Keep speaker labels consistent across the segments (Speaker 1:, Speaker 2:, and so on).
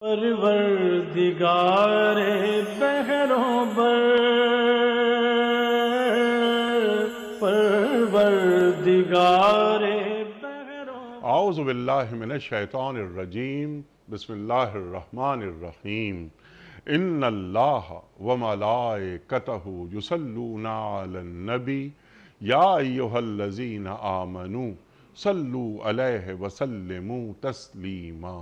Speaker 1: پروردگار بہروں بر، پروردگار بہروں بر۔
Speaker 2: اعوذ باللہ من الشیطان الرجیم، بسم اللہ الرحمن الرحیم۔ ان اللہ وملائکتہ یصلون علی النبی یا ایہا الذین آمنوا صلوا علیہ وسلموا تسلیما۔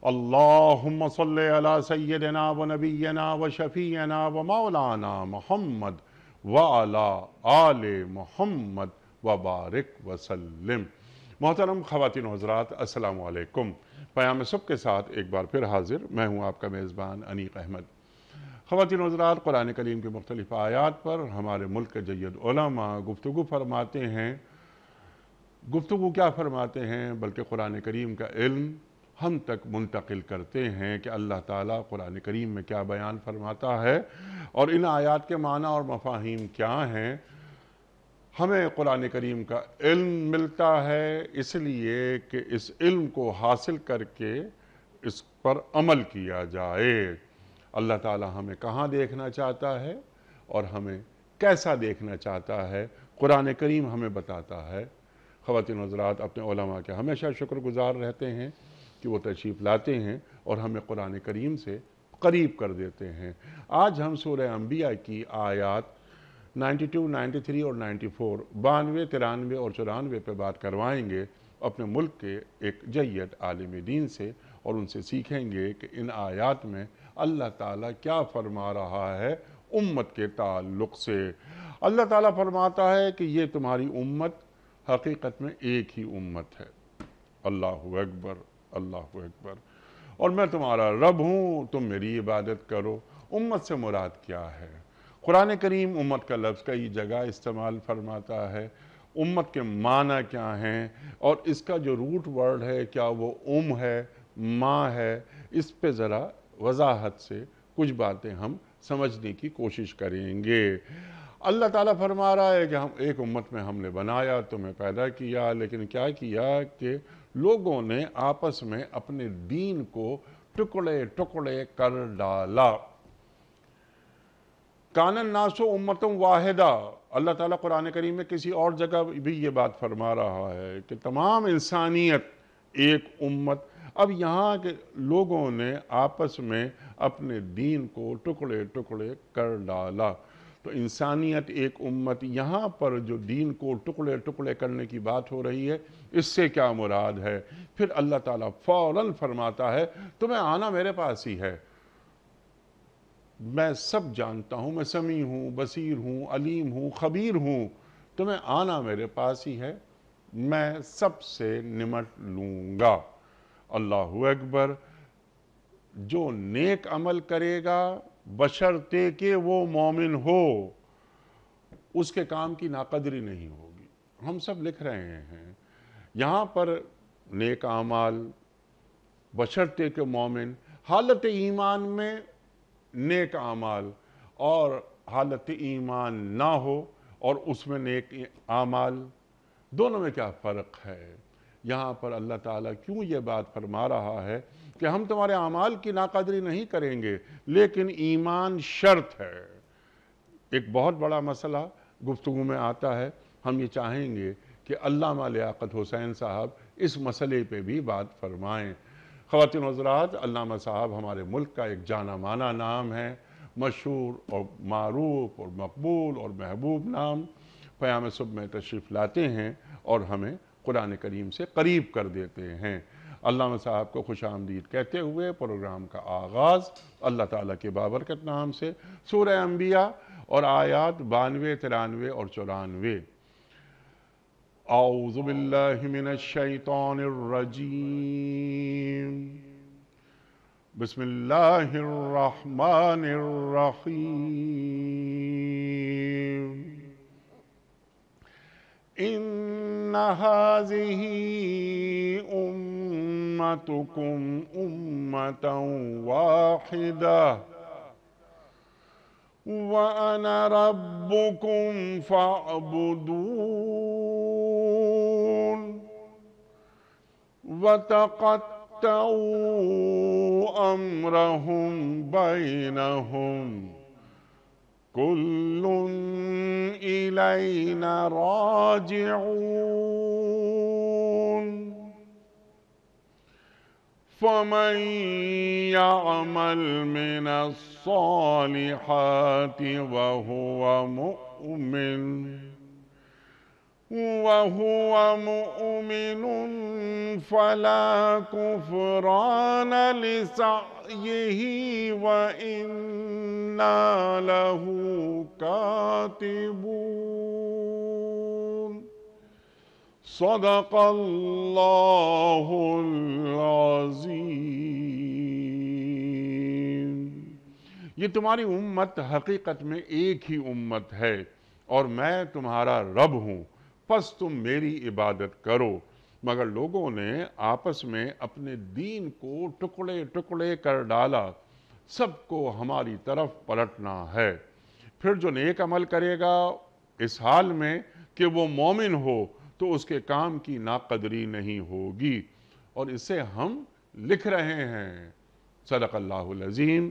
Speaker 2: اللہم صل علی سیدنا و نبینا و شفیعنا و مولانا محمد وعلی آل محمد وبارک وسلم۔ محترم خواتین و حضرات، السلام علیکم۔ پیام صبح کے ساتھ ایک بار پھر حاضر میں ہوں آپ کا میزبان انیق احمد۔ خواتین و حضرات، قرآن کریم کے مختلف آیات پر ہمارے ملک کے جید علماء گفتگو فرماتے ہیں۔ گفتگو کیا فرماتے ہیں بلکہ قرآن کریم کا علم ہم تک منتقل کرتے ہیں کہ اللہ تعالیٰ قرآن کریم میں کیا بیان فرماتا ہے اور ان آیات کے معنی اور مفاہیم کیا ہیں۔ ہمیں قرآن کریم کا علم ملتا ہے اس لیے کہ اس علم کو حاصل کر کے اس پر عمل کیا جائے۔ اللہ تعالیٰ ہمیں کہاں دیکھنا چاہتا ہے اور ہمیں کیسا دیکھنا چاہتا ہے، قرآن کریم ہمیں بتاتا ہے۔ خواتین و حضرات، اپنے علماء کے ہمیشہ شکر گزار رہتے ہیں کہ وہ تشریف لاتے ہیں اور ہمیں قرآن کریم سے قریب کر دیتے ہیں۔ آج ہم سورہ انبیاء کی آیات 92، 93 اور 94، 92، 93 اور 94 پہ بات کروائیں گے اپنے ملک کے ایک جید عالم دین سے، اور ان سے سیکھیں گے کہ ان آیات میں اللہ تعالیٰ کیا فرما رہا ہے امت کے تعلق سے۔ اللہ تعالیٰ فرماتا ہے کہ یہ تمہاری امت حقیقت میں ایک ہی امت ہے۔ اللہ اکبر، اللہ اکبر۔ اور میں تمہارا رب ہوں، تم میری عبادت کرو۔ امت سے مراد کیا ہے؟ قرآن کریم امت کا لفظ کئی جگہ استعمال فرماتا ہے۔ امت کے معنی کیا ہیں اور اس کا جو روٹ ورڈ ہے، کیا وہ ہے، ماں ہے، اس پہ ذرا وضاحت سے کچھ باتیں ہم سمجھنے کی کوشش کریں گے۔ اللہ تعالیٰ فرما رہا ہے کہ ہم ایک امت میں ہم نے بنایا، تمہیں پیدا کیا، لیکن کیا کیا کہ لوگوں نے آپس میں اپنے دین کو ٹکڑے ٹکڑے کر ڈالا۔ کان الناس امۃ واحدہ، اللہ تعالیٰ قرآن کریم میں کسی اور جگہ بھی یہ بات فرما رہا ہے کہ تمام انسانیت ایک امت۔ اب یہاں کے لوگوں نے آپس میں اپنے دین کو ٹکڑے ٹکڑے کر ڈالا، تو انسانیت ایک امت، یہاں پر جو دین کو ٹکڑے ٹکڑے کرنے کی بات ہو رہی ہے، اس سے کیا مراد ہے؟ پھر اللہ تعالیٰ فوراً فرماتا ہے تمہیں آنا میرے پاس ہی ہے، میں سب جانتا ہوں، میں سمیع ہوں، بصیر ہوں، علیم ہوں، خبیر ہوں، تمہیں آنا میرے پاس ہی ہے، میں سب سے نمٹ لوں گا۔ اللہ اکبر۔ جو نیک عمل کرے گا بشرطے کہ وہ مومن ہو، اس کے کام کی ناقدری نہیں ہوگی۔ ہم سب لکھ رہے ہیں یہاں پر نیک اعمال بشرطے کہ مومن، حالت ایمان میں نیک اعمال اور حالت ایمان نہ ہو اور اس میں نیک اعمال، دونوں میں کیا فرق ہے؟ یہاں پر اللہ تعالیٰ کیوں یہ بات فرما رہا ہے کہ ہم تمہارے اعمال کی ناقدری نہیں کریں گے لیکن ایمان شرط ہے۔ ایک بہت بڑا مسئلہ گفتگو میں آتا ہے، ہم یہ چاہیں گے کہ علامہ لیاقت حسین صاحب اس مسئلے پہ بھی بات فرمائیں۔ خواتین و حضرات، علامہ صاحب ہمارے ملک کا ایک جانا مانا نام ہے، مشہور اور معروف اور مقبول اور محبوب نام۔ پیام صبح میں تشریف لاتے ہیں اور ہمیں قرآن کریم سے قریب کر دیتے ہیں۔ علامہ صاحب کو خوش آمدید کہتے ہوئے پروگرام کا آغاز اللہ تعالیٰ کے بابرکت نام سے، سورہ انبیاء اور آیات 92، 93 اور 94۔ اعوذ باللہ من الشیطان الرجیم، بسم اللہ الرحمن الرحیم۔ ان هذه امتکم امۃ واحدہ وانا ربکم فاعبدون وتقطعوا قطعوا أمرهم بينهم كل إلينا راجعون فمن يعمل من الصالحات وهو مؤمن فلا كفران لسعيه وإنا له كاتبون صدق اللہ العظیم۔ یہ تمہاری امت حقیقت میں ایک ہی امت ہے اور میں تمہارا رب ہوں، پس تم میری عبادت کرو۔ مگر لوگوں نے آپس میں اپنے دین کو ٹکڑے ٹکڑے کر ڈالا، سب کو ہماری طرف پلٹنا ہے۔ پھر جو نیک عمل کرے گا اس حال میں کہ وہ مومن ہو تو اس کے کام کی ناقدری نہیں ہوگی، اور اسے ہم لکھ رہے ہیں۔ صدق اللہ العظیم۔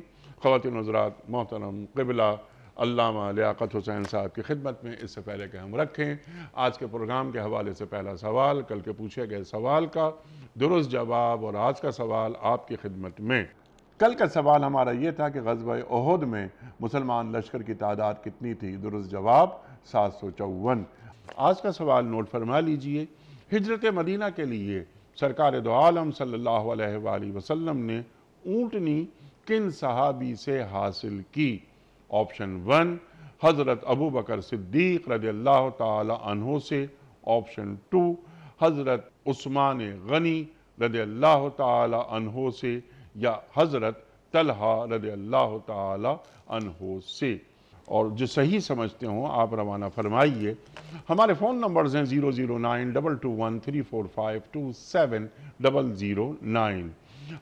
Speaker 2: خواتین و حضرات، محترم قبلہ علامہ لیاقت حسین صاحب کی خدمت میں اس سے پہلے کہ ہم رکھیں آج کے پروگرام کے حوالے سے پہلا سوال، کل کے پوچھے گئے سوال کا درست جواب، اور آج کا سوال آپ کی خدمت میں۔ کل کا سوال ہمارا یہ تھا کہ غزوہ احد میں مسلمان لشکر کی تعداد کتنی تھی؟ درست جواب 754۔ آج کا سوال نوٹ فرما لیجئے۔ ہجرت مدینہ کے لیے سرکار دو عالم صلی اللہ علیہ وآلہ وسلم نے اونٹنی کن صحابی سے حاصل کی؟ آپشن 1 حضرت ابو بکر صدیق رضی اللہ تعالی عنہ سے، آپشن 2 حضرت عثمان غنی رضی اللہ تعالی عنہ سے، یا حضرت طلحہ رضی اللہ تعالی عنہ سے۔ اور جو صحیح سمجھتے ہوں آپ روانہ فرمائیے۔ ہمارے فون نمبرز ہیں 00922134527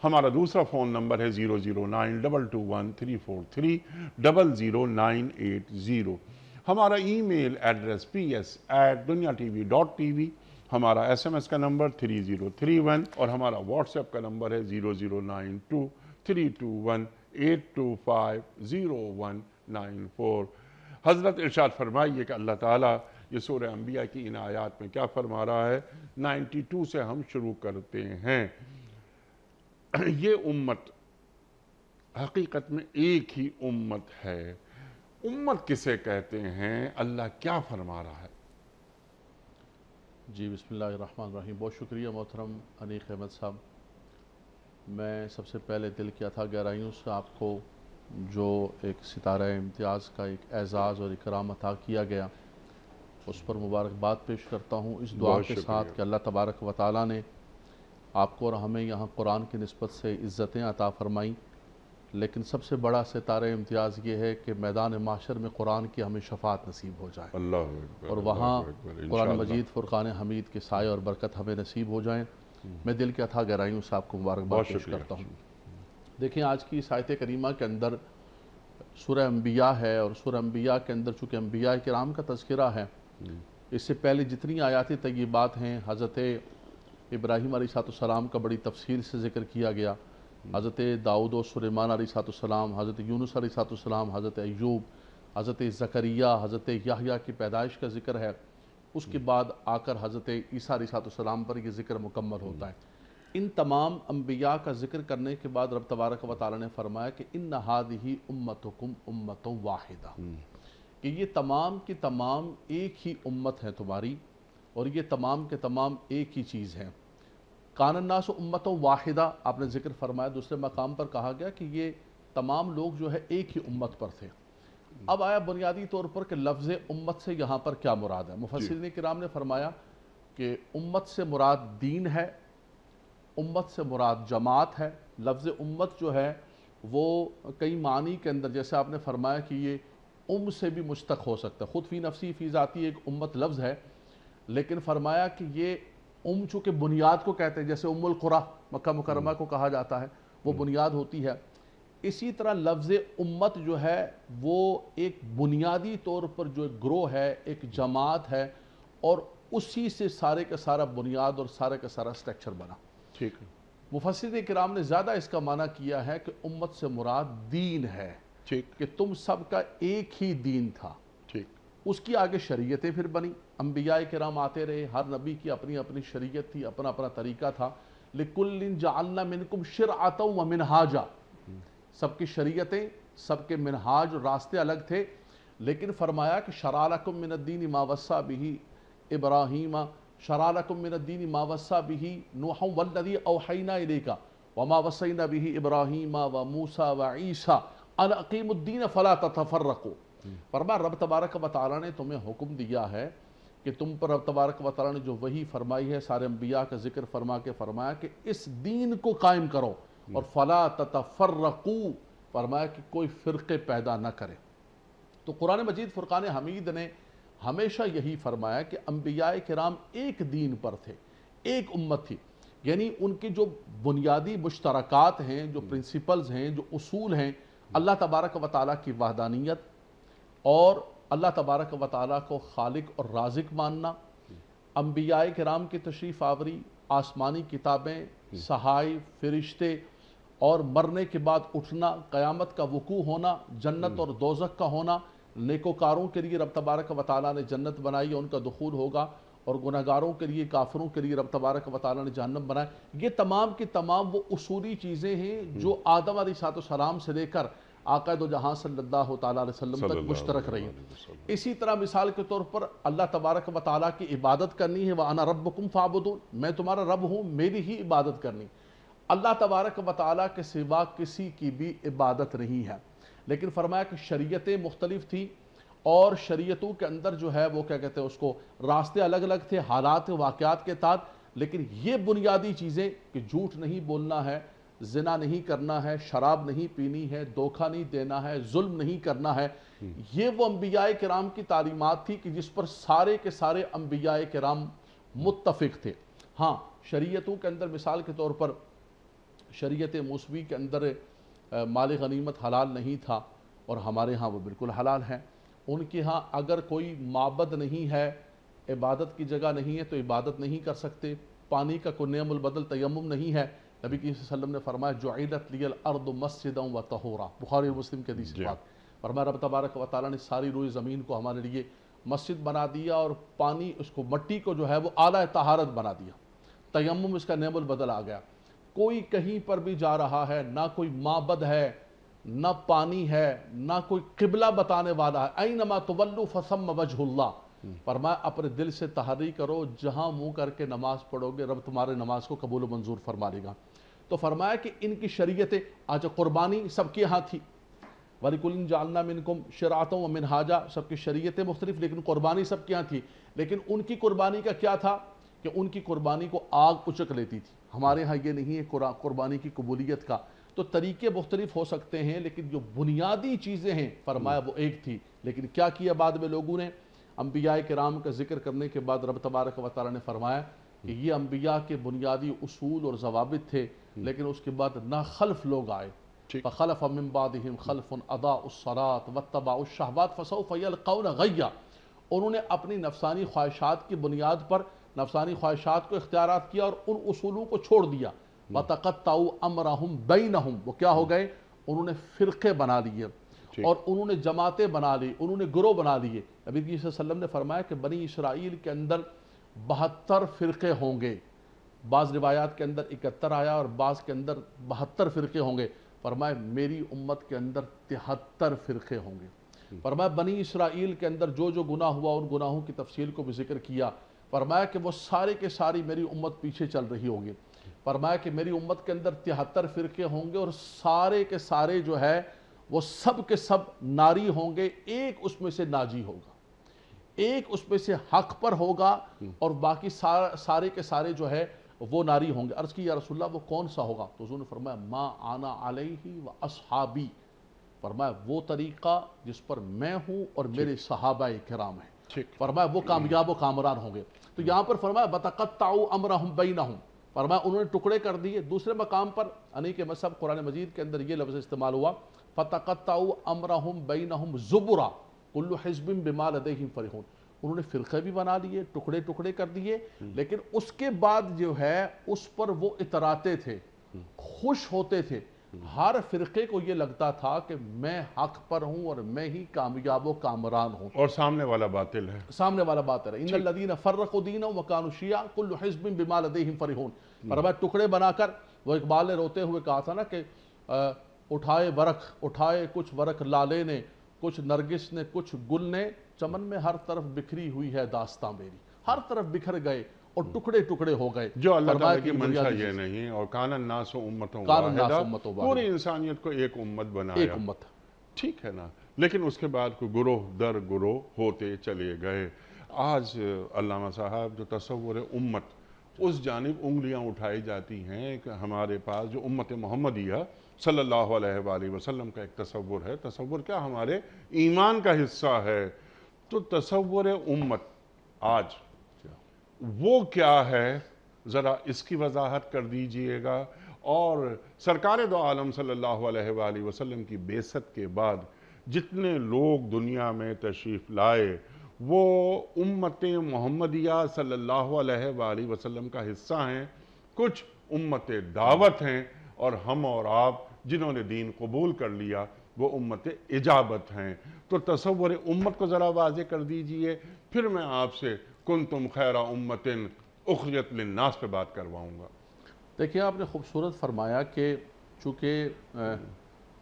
Speaker 2: ہمارا دوسرا فون نمبر ہے 009221343009880۔ ہمارا ای میل ایڈریس ps@duniatv.tv، ہمارا SMS کا نمبر 3031، اور ہمارا واٹس ایپ کا نمبر ہے 009232182509194۔ حضرت ارشاد فرمائیے کہ اللہ تعالیٰ یہ سورہ انبیاء کی ان آیات میں کیا فرما رہا ہے۔ 92 سے ہم شروع کرتے ہیں۔ یہ امت حقیقت میں ایک ہی امت ہے۔ امت کسے کہتے ہیں؟ اللہ کیا فرما رہا ہے؟
Speaker 3: جی بسم اللہ الرحمن الرحیم۔ بہت شکریہ محترم انیق احمد صاحب۔ میں سب سے پہلے دل کی اتھا گہرائیوں سے آپ کو جو ایک ستارہ امتیاز کا ایک اعزاز اور اکرام عطا کیا گیا اس پر مبارکباد پیش کرتا ہوں، اس دعا کے ساتھ کہ اللہ تبارک و تعالیٰ نے آپ کو اور ہمیں یہاں قرآن کی نسبت سے عزتیں عطا فرمائیں، لیکن سب سے بڑا ستارہ امتیاز یہ ہے کہ میدان محشر میں قرآن کی ہمیں شفاعت نصیب ہو جائے،
Speaker 2: اللہ اکبر،
Speaker 3: اور وہاں
Speaker 2: اللہ اکبر،
Speaker 3: قرآن
Speaker 2: انشاءاللہ۔
Speaker 3: مجید فرقان حمید کے سائے اور برکت ہمیں نصیب ہو جائیں۔ میں دل کے اتھا گہرائیوں سے آپ کو مبارکباد
Speaker 2: بہت
Speaker 3: پیش
Speaker 2: شکریہ۔
Speaker 3: کرتا ہوں۔ دیکھیں آج کی اس آیت کریمہ کے اندر سورہ انبیاء ہے، اور سورہ انبیاء کے اندر چونکہ انبیاء کرام کا تذکرہ ہے، اس سے پہلے جتنی آیات طیبات ہیں حضرت ابراہیم علیہ السلام کا بڑی تفصیل سے ذکر کیا گیا، حضرت داؤد و سلیمان علیہ السلام، حضرت یونس علیہ السلام، حضرت ایوب، حضرت زکریا، حضرت یحییٰ کی پیدائش کا ذکر ہے۔ اس کے بعد آ کر حضرت عیسیٰ علیہ السلام پر یہ ذکر مکمل ہوتا ہے۔ ان تمام انبیاء کا ذکر کرنے کے بعد رب تبارک و تعالیٰ نے فرمایا کہ ان ھذہ امتکم امۃ واحدہ، کہ یہ تمام کی تمام ایک ہی امت ہے تمہاری، اور یہ تمام کے تمام ایک ہی چیز ہیں۔ کان الناس امۃ واحدہ آپ نے ذکر فرمایا، دوسرے مقام پر کہا گیا کہ یہ تمام لوگ جو ہے ایک ہی امت پر تھے۔ اب آیا بنیادی طور پر کہ لفظ امت سے یہاں پر کیا مراد ہے؟ مفسرین کرام نے فرمایا کہ امت سے مراد دین ہے، امت سے مراد جماعت ہے۔ لفظ امت جو ہے وہ کئی معنی کے اندر، جیسے آپ نے فرمایا کہ یہ سے بھی مشتق ہو سکتا ہے، خود فی نفسی فی ذاتی ایک امت لفظ ہے، لیکن فرمایا کہ یہ چونکہ بنیاد کو کہتے ہیں، جیسے القریٰ مکہ مکرمہ کو کہا جاتا ہے، وہ بنیاد ہوتی ہے، اسی طرح لفظ امت جو ہے وہ ایک بنیادی طور پر جو ایک گروہ ہے، ایک جماعت ہے، اور اسی سے سارے کا سارا بنیاد اور سارے کا سارا سٹرکچر بنا۔
Speaker 2: ٹھیک ہے۔
Speaker 3: مفسرین کرام نے زیادہ اس کا معنی کیا ہے کہ امت سے مراد دین ہے،
Speaker 2: ٹھیک
Speaker 3: کہ تم سب کا ایک ہی دین تھا۔
Speaker 2: ٹھیک
Speaker 3: اس کی آگے شریعتیں پھر بنی، انبیاء کرام آتے رہے، ہر نبی کی اپنی اپنی شریعت تھی، اپنا اپنا طریقہ تھا۔ لِكُلٍّ جَعَلْنَا مِنْكُمْ شِرْعَةً وَمِنْهَاجًا، سب کی شریعتیں، سب کے منہاج اور راستے الگ تھے، لیکن فرمایا کہ شَرَعَ لَكُم مِّنَ الدِّينِ مَا وَصَّىٰ بِهِ إِبْرَاهِيمَ شَرَعَ لَكُم مِّنَ الدِّينِ مَا وَصَّىٰ بِهِ نُوحًا وَالَّذِي أَوْحَيْنَا إِلَيْكَ وَمَا وَصَّيْنَا بِهِ إِبْرَاهِيمَ وَمُوسَىٰ وَعِيسَىٰ أَنْ أَقِيمُوا الدِّينَ فَلَا تَتَفَرَّقُوا۔ فرمایا رب تبارک و تعالیٰ نے تمہیں حکم دیا ہے کہ تم پر رب تبارک و تعالیٰ نے جو وحی فرمائی ہے، سارے انبیاء کا ذکر فرما کے فرمایا کہ اس دین کو قائم کرو، اور فَلَا تَتَفَرَّقُوا، فرمایا کہ کوئی فرقے پیدا نہ کرے۔ تو قرآن مجید فرقان حمید نے ہمیشہ یہی فرمایا کہ انبیاء کرام ایک دین پر تھے، ایک امت تھی، یعنی ان کی جو بنیادی مشترکات ہیں، جو پرنسپلز ہیں، جو اصول ہیں، اللہ تبارک و تعالیٰ کی وحدانیت اور اللہ تبارک و تعالیٰ کو خالق اور رازق ماننا، انبیاء کرام کی تشریف آوری، آسمانی کتابیں، صحائف، فرشتے، اور مرنے کے بعد اٹھنا، قیامت کا وقوع ہونا، جنت اور دوزخ کا ہونا، نیکوکاروں کے لیے رب تبارک و تعالیٰ نے جنت بنائی ہے، ان کا دخول ہوگا، اور گناہگاروں کے لیے، کافروں کے لیے رب تبارک و تعالیٰ نے جہنم بنایا۔ یہ تمام کی تمام وہ اصولی چیزیں ہیں جو آدم علیہ السلام سے لے کر آقا دو جہاں صلی اللہ تعالیٰ علیہ وسلم تک مشترک رہی ہیں۔ اسی طرح مثال کے طور پر اللہ تبارک و تعالیٰ کی عبادت کرنی ہے، وَأَنَا رَبُّكُمْ فَاعْبُدُونِ، میں تمہارا رب ہوں، میری ہی عبادت کرنی۔ اللہ تبارک و تعالیٰ کے سوا کسی کی بھی عبادت نہیں ہے، لیکن فرمایا کہ شریعتیں مختلف تھیں، اور شریعتوں کے اندر جو ہے وہ کیا کہتے ہیں اس کو، راستے الگ الگ تھے حالات واقعات کے تحت، لیکن یہ بنیادی چیزیں کہ جھوٹ نہیں بولنا ہے، زنا نہیں کرنا ہے، شراب نہیں پینی ہے، دھوکہ نہیں دینا ہے، ظلم نہیں کرنا ہے، یہ وہ انبیاء کرام کی تعلیمات تھی کہ جس پر سارے کے سارے انبیاء کرام متفق تھے۔ ہاں شریعتوں کے اندر مثال کے طور پر شریعت موسوی کے اندر مال غنیمت حلال نہیں تھا، اور ہمارے ہاں وہ بالکل حلال ہے۔ ان کے ہاں اگر کوئی معبد نہیں ہے، عبادت کی جگہ نہیں ہے، تو عبادت نہیں کر سکتے۔ پانی کا کوئی نعم البدل تیمم نہیں ہے۔ نبی صلی اللہ علیہ وسلم نے فرمایا جعلت لی الارض مسجدا وطہورا، بخاری اور مسلم کی حدیث بات۔ فرمایا رب تبارک و تعالیٰ نے ساری روئی زمین کو ہمارے لیے مسجد بنا دیا، اور پانی اس کو، مٹی کو جو ہے وہ اعلیٰ طہارت بنا دیا، تیمم اس کا نعم البدل آ گیا۔ کوئی کہیں پر بھی جا رہا ہے، نہ کوئی معبد ہے، نہ پانی ہے، نہ کوئی قبلہ بتانے والا ہے، اینما تولوا فثم وجہ اللہ، فرمایا اپنے دل سے تحری کرو، جہاں منہ کر کے نماز پڑھو گے رب تمہارے نماز کو قبول و منظور فرما لے گا۔ تو فرمایا کہ ان کی شریعتیں، آج قربانی سب کے ہاں تھی، وَلِكُلٍّ جَعَلْنَا مِنْكُمْ شِرْعَةً وَمِنْهَاجًا، سب کی شریعتیں مختلف، لیکن قربانی سب کے ہاں تھی۔ لیکن ان کی قربانی کا کیا تھا کہ ان کی قربانی کو آگ اچک لیتی تھی، ہمارے ہاں یہ نہیں ہے قربانی کی قبولیت کا۔ تو طریقے مختلف ہو سکتے ہیں، لیکن جو بنیادی چیزیں ہیں فرمایا وہ ایک تھی۔ لیکن کیا کیا بعد میں لوگوں نے، انبیاء کرام کا ذکر کرنے کے بعد رب تبارک و تعالیٰ نے فرمایا کہ یہ انبیاء کے بنیادی اصول اور ضوابط تھے، لیکن اس کے بعد نا خلف لوگ آئے، فخلف من بعدهم خلف اضاعوا الصلاة واتبعوا الشہوات فسوف یلقون غیا، انہوں نے اپنی نفسانی خواہشات کی بنیاد پر نفسانی خواہشات کو اختیارات کیا اور ان اصولوں کو چھوڑ دیا۔ وَتَقَطَّعُوا أَمْرَهُمْ بَيْنَهُمْ، وہ کیا ہو گئے، انہوں نے فرقے بنا لیے، اور انہوں نے جماعتیں بنا لی، انہوں نے گروہ بنا لیے۔ نبی صلی اللہ علیہ وسلم نے فرمایا کہ بنی اسرائیل کے اندر 72 فرقے ہوں گے، بعض روایات کے اندر 71 آیا اور بعض کے اندر 72 فرقے ہوں گے۔ فرمایا میری امت کے اندر 73 فرقے ہوں گے۔ فرمایا بنی اسرائیل کے اندر جو جو گناہ ہوا ان گناہوں کی تفصیل کو بھی ذکر کیا، فرمایا کہ وہ سارے کے ساری میری امت پیچھے چل رہی ہوگی۔ فرمایا کہ میری امت کے اندر 73 فرقے ہوں گے، اور سارے کے سارے جو ہے وہ سب کے سب ناری ہوں گے، ایک اس میں سے ناجی ہوگا، ایک اس میں سے حق پر ہوگا، اور باقی سارے کے سارے جو ہے وہ ناری ہوں گے۔ عرض کی یا رسول اللہ وہ کون سا ہوگا؟ تو حضور نے فرمایا ما انا علیہ و اصحابی، فرمایا وہ طریقہ جس پر میں ہوں اور میرے صحابہ کرام ہیں، فرمایا وہ کامیاب و کامران ہوں گے۔ تو یہاں پر فرمایا بتقطعوا امرهم بینہم، فرمایا انہوں نے ٹکڑے کر دیے۔ دوسرے مقام پر انی کے مذہب قرآن مجید کے اندر یہ لفظ استعمال ہوا فتقطعوا امرهم بینہم زبرا کل حزب بما لدیہم فرحون، انہوں نے فرقے بھی بنا لیے، ٹکڑے ٹکڑے کر دیے، لیکن اس کے بعد جو ہے اس پر وہ اتراتے تھے، خوش ہوتے تھے. ہر فرقے کو یہ لگتا تھا کہ میں حق پر ہوں اور میں ہی کامیاب و کامران ہوں.
Speaker 2: اور سامنے والا باطل ہے.
Speaker 3: سامنے والا بات ہے ان الذین فرقوا دینهم وکانوا شیعا کل حزب بما لدیہم فرحون. فرمایا ٹکڑے بنا کر وہ اقبال نے روتے ہوئے کہا تھا نا کہ اٹھائے کچھ ورق لالے نے، کچھ نرگس نے، کچھ گل نے، چمن میں ہر طرف بکھری ہوئی ہے داستاں میری. ہر طرف بکھر گئے اور ٹکڑے ٹکڑے ہو گئے.
Speaker 2: جو اللہ تعالیٰ کی منشا یہ نہیں، اور کان الناس امۃ واحدہ، پوری انسانیت کو ایک امت بنایا.
Speaker 3: ایک امت
Speaker 2: ٹھیک ہے نا، لیکن اس کے بعد کوئی گروہ در گروہ ہوتے چلے گئے. آج علامہ صاحب جو تصور امت، اس جانب انگلیاں اٹھائی جاتی ہیں کہ ہمارے پاس جو امت محمدیہ صلی اللہ علیہ وآلہ وسلم کا ایک تصور ہے. تصور کیا ہمارے ایمان کا حصہ ہے. تو تصور امت آج وہ کیا ہے، ذرا اس کی وضاحت کر دیجئے گا. اور سرکار دو عالم صلی اللہ علیہ وآلہ وسلم کی بعثت کے بعد جتنے لوگ دنیا میں تشریف لائے وہ امت محمدیہ صلی اللہ علیہ وآلہ وسلم کا حصہ ہیں. کچھ امت دعوت ہیں، اور ہم اور آپ جنہوں نے دین قبول کر لیا وہ امت اجابت ہیں. تو تصور امت کو ذرا واضح کر دیجئے، پھر میں آپ سے کنتم خیر امت اخرجت للناس پہ بات کرواؤں گا.
Speaker 3: دیکھیں آپ نے خوبصورت فرمایا کہ چونکہ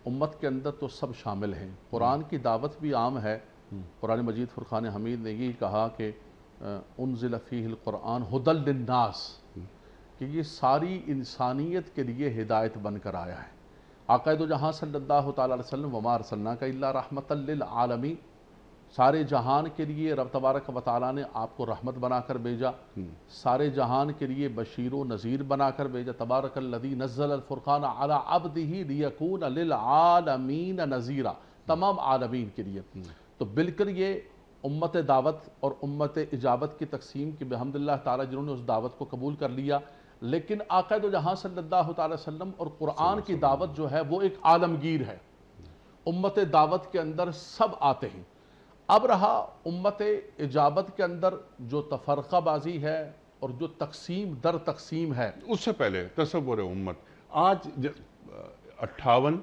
Speaker 3: امت کے اندر تو سب شامل ہیں. قرآن کی دعوت بھی عام ہے. قرآن مجید فرقان حمید نے یہی کہا کہ انزل فیہ القرآن ھدی للناس، کہ یہ ساری انسانیت کے لیے ہدایت بن کر آیا ہے. آقا دو جہاں صلی اللہ تعالیٰ علیہ وسلم وما ارسلناک الا رحمۃ للعالمین، سارے جہان کے لیے رب تبارک و تعالیٰ نے آپ کو رحمت بنا کر بھیجا، سارے جہان کے لیے بشیر و نذیر بنا کر بھیجا. تبارک الذی نزل الفرقان علی عبدہ لیکون للعالمین نذیرا، تمام عالمین کے لیے. تو بالکل یہ امت دعوت اور امت اجابت کی تقسیم کی بحمداللہ تعالیٰ جنہوں نے اس دعوت کو قبول کر لیا. لیکن آقا دو جہاں صلی اللہ تعالیٰ وسلم اور قرآن کی دعوت جو ہے وہ ایک عالمگیر ہے. امت دعوت کے اندر سب آتے ہیں. اب رہا امت اجابت کے اندر جو تفرقہ بازی ہے اور جو تقسیم در تقسیم ہے.
Speaker 2: اس سے پہلے تصور امت، آج 58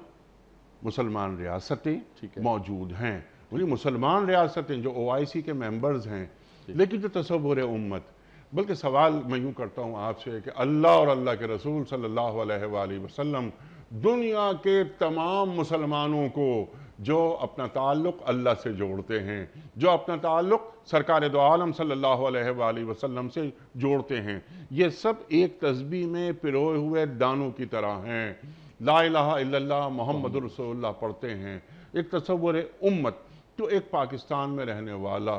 Speaker 2: مسلمان ریاستیں موجود ہیں. مسلمان ریاستیں جو OIC کے ممبرز ہیں، لیکن جو تصور امت، بلکہ سوال میں یوں کرتا ہوں آپ سے کہ اللہ اور اللہ کے رسول صلی اللہ علیہ وآلہ وسلم دنیا کے تمام مسلمانوں کو جو اپنا تعلق اللہ سے جوڑتے ہیں، جو اپنا تعلق سرکار دو عالم صلی اللہ علیہ وآلہ وسلم سے جوڑتے ہیں، یہ سب ایک تسبیح میں پروئے ہوئے دانوں کی طرح ہیں. لا الہ الا اللہ محمد رسول اللہ پڑھتے ہیں. ایک تصور امت تو ایک پاکستان میں رہنے والا،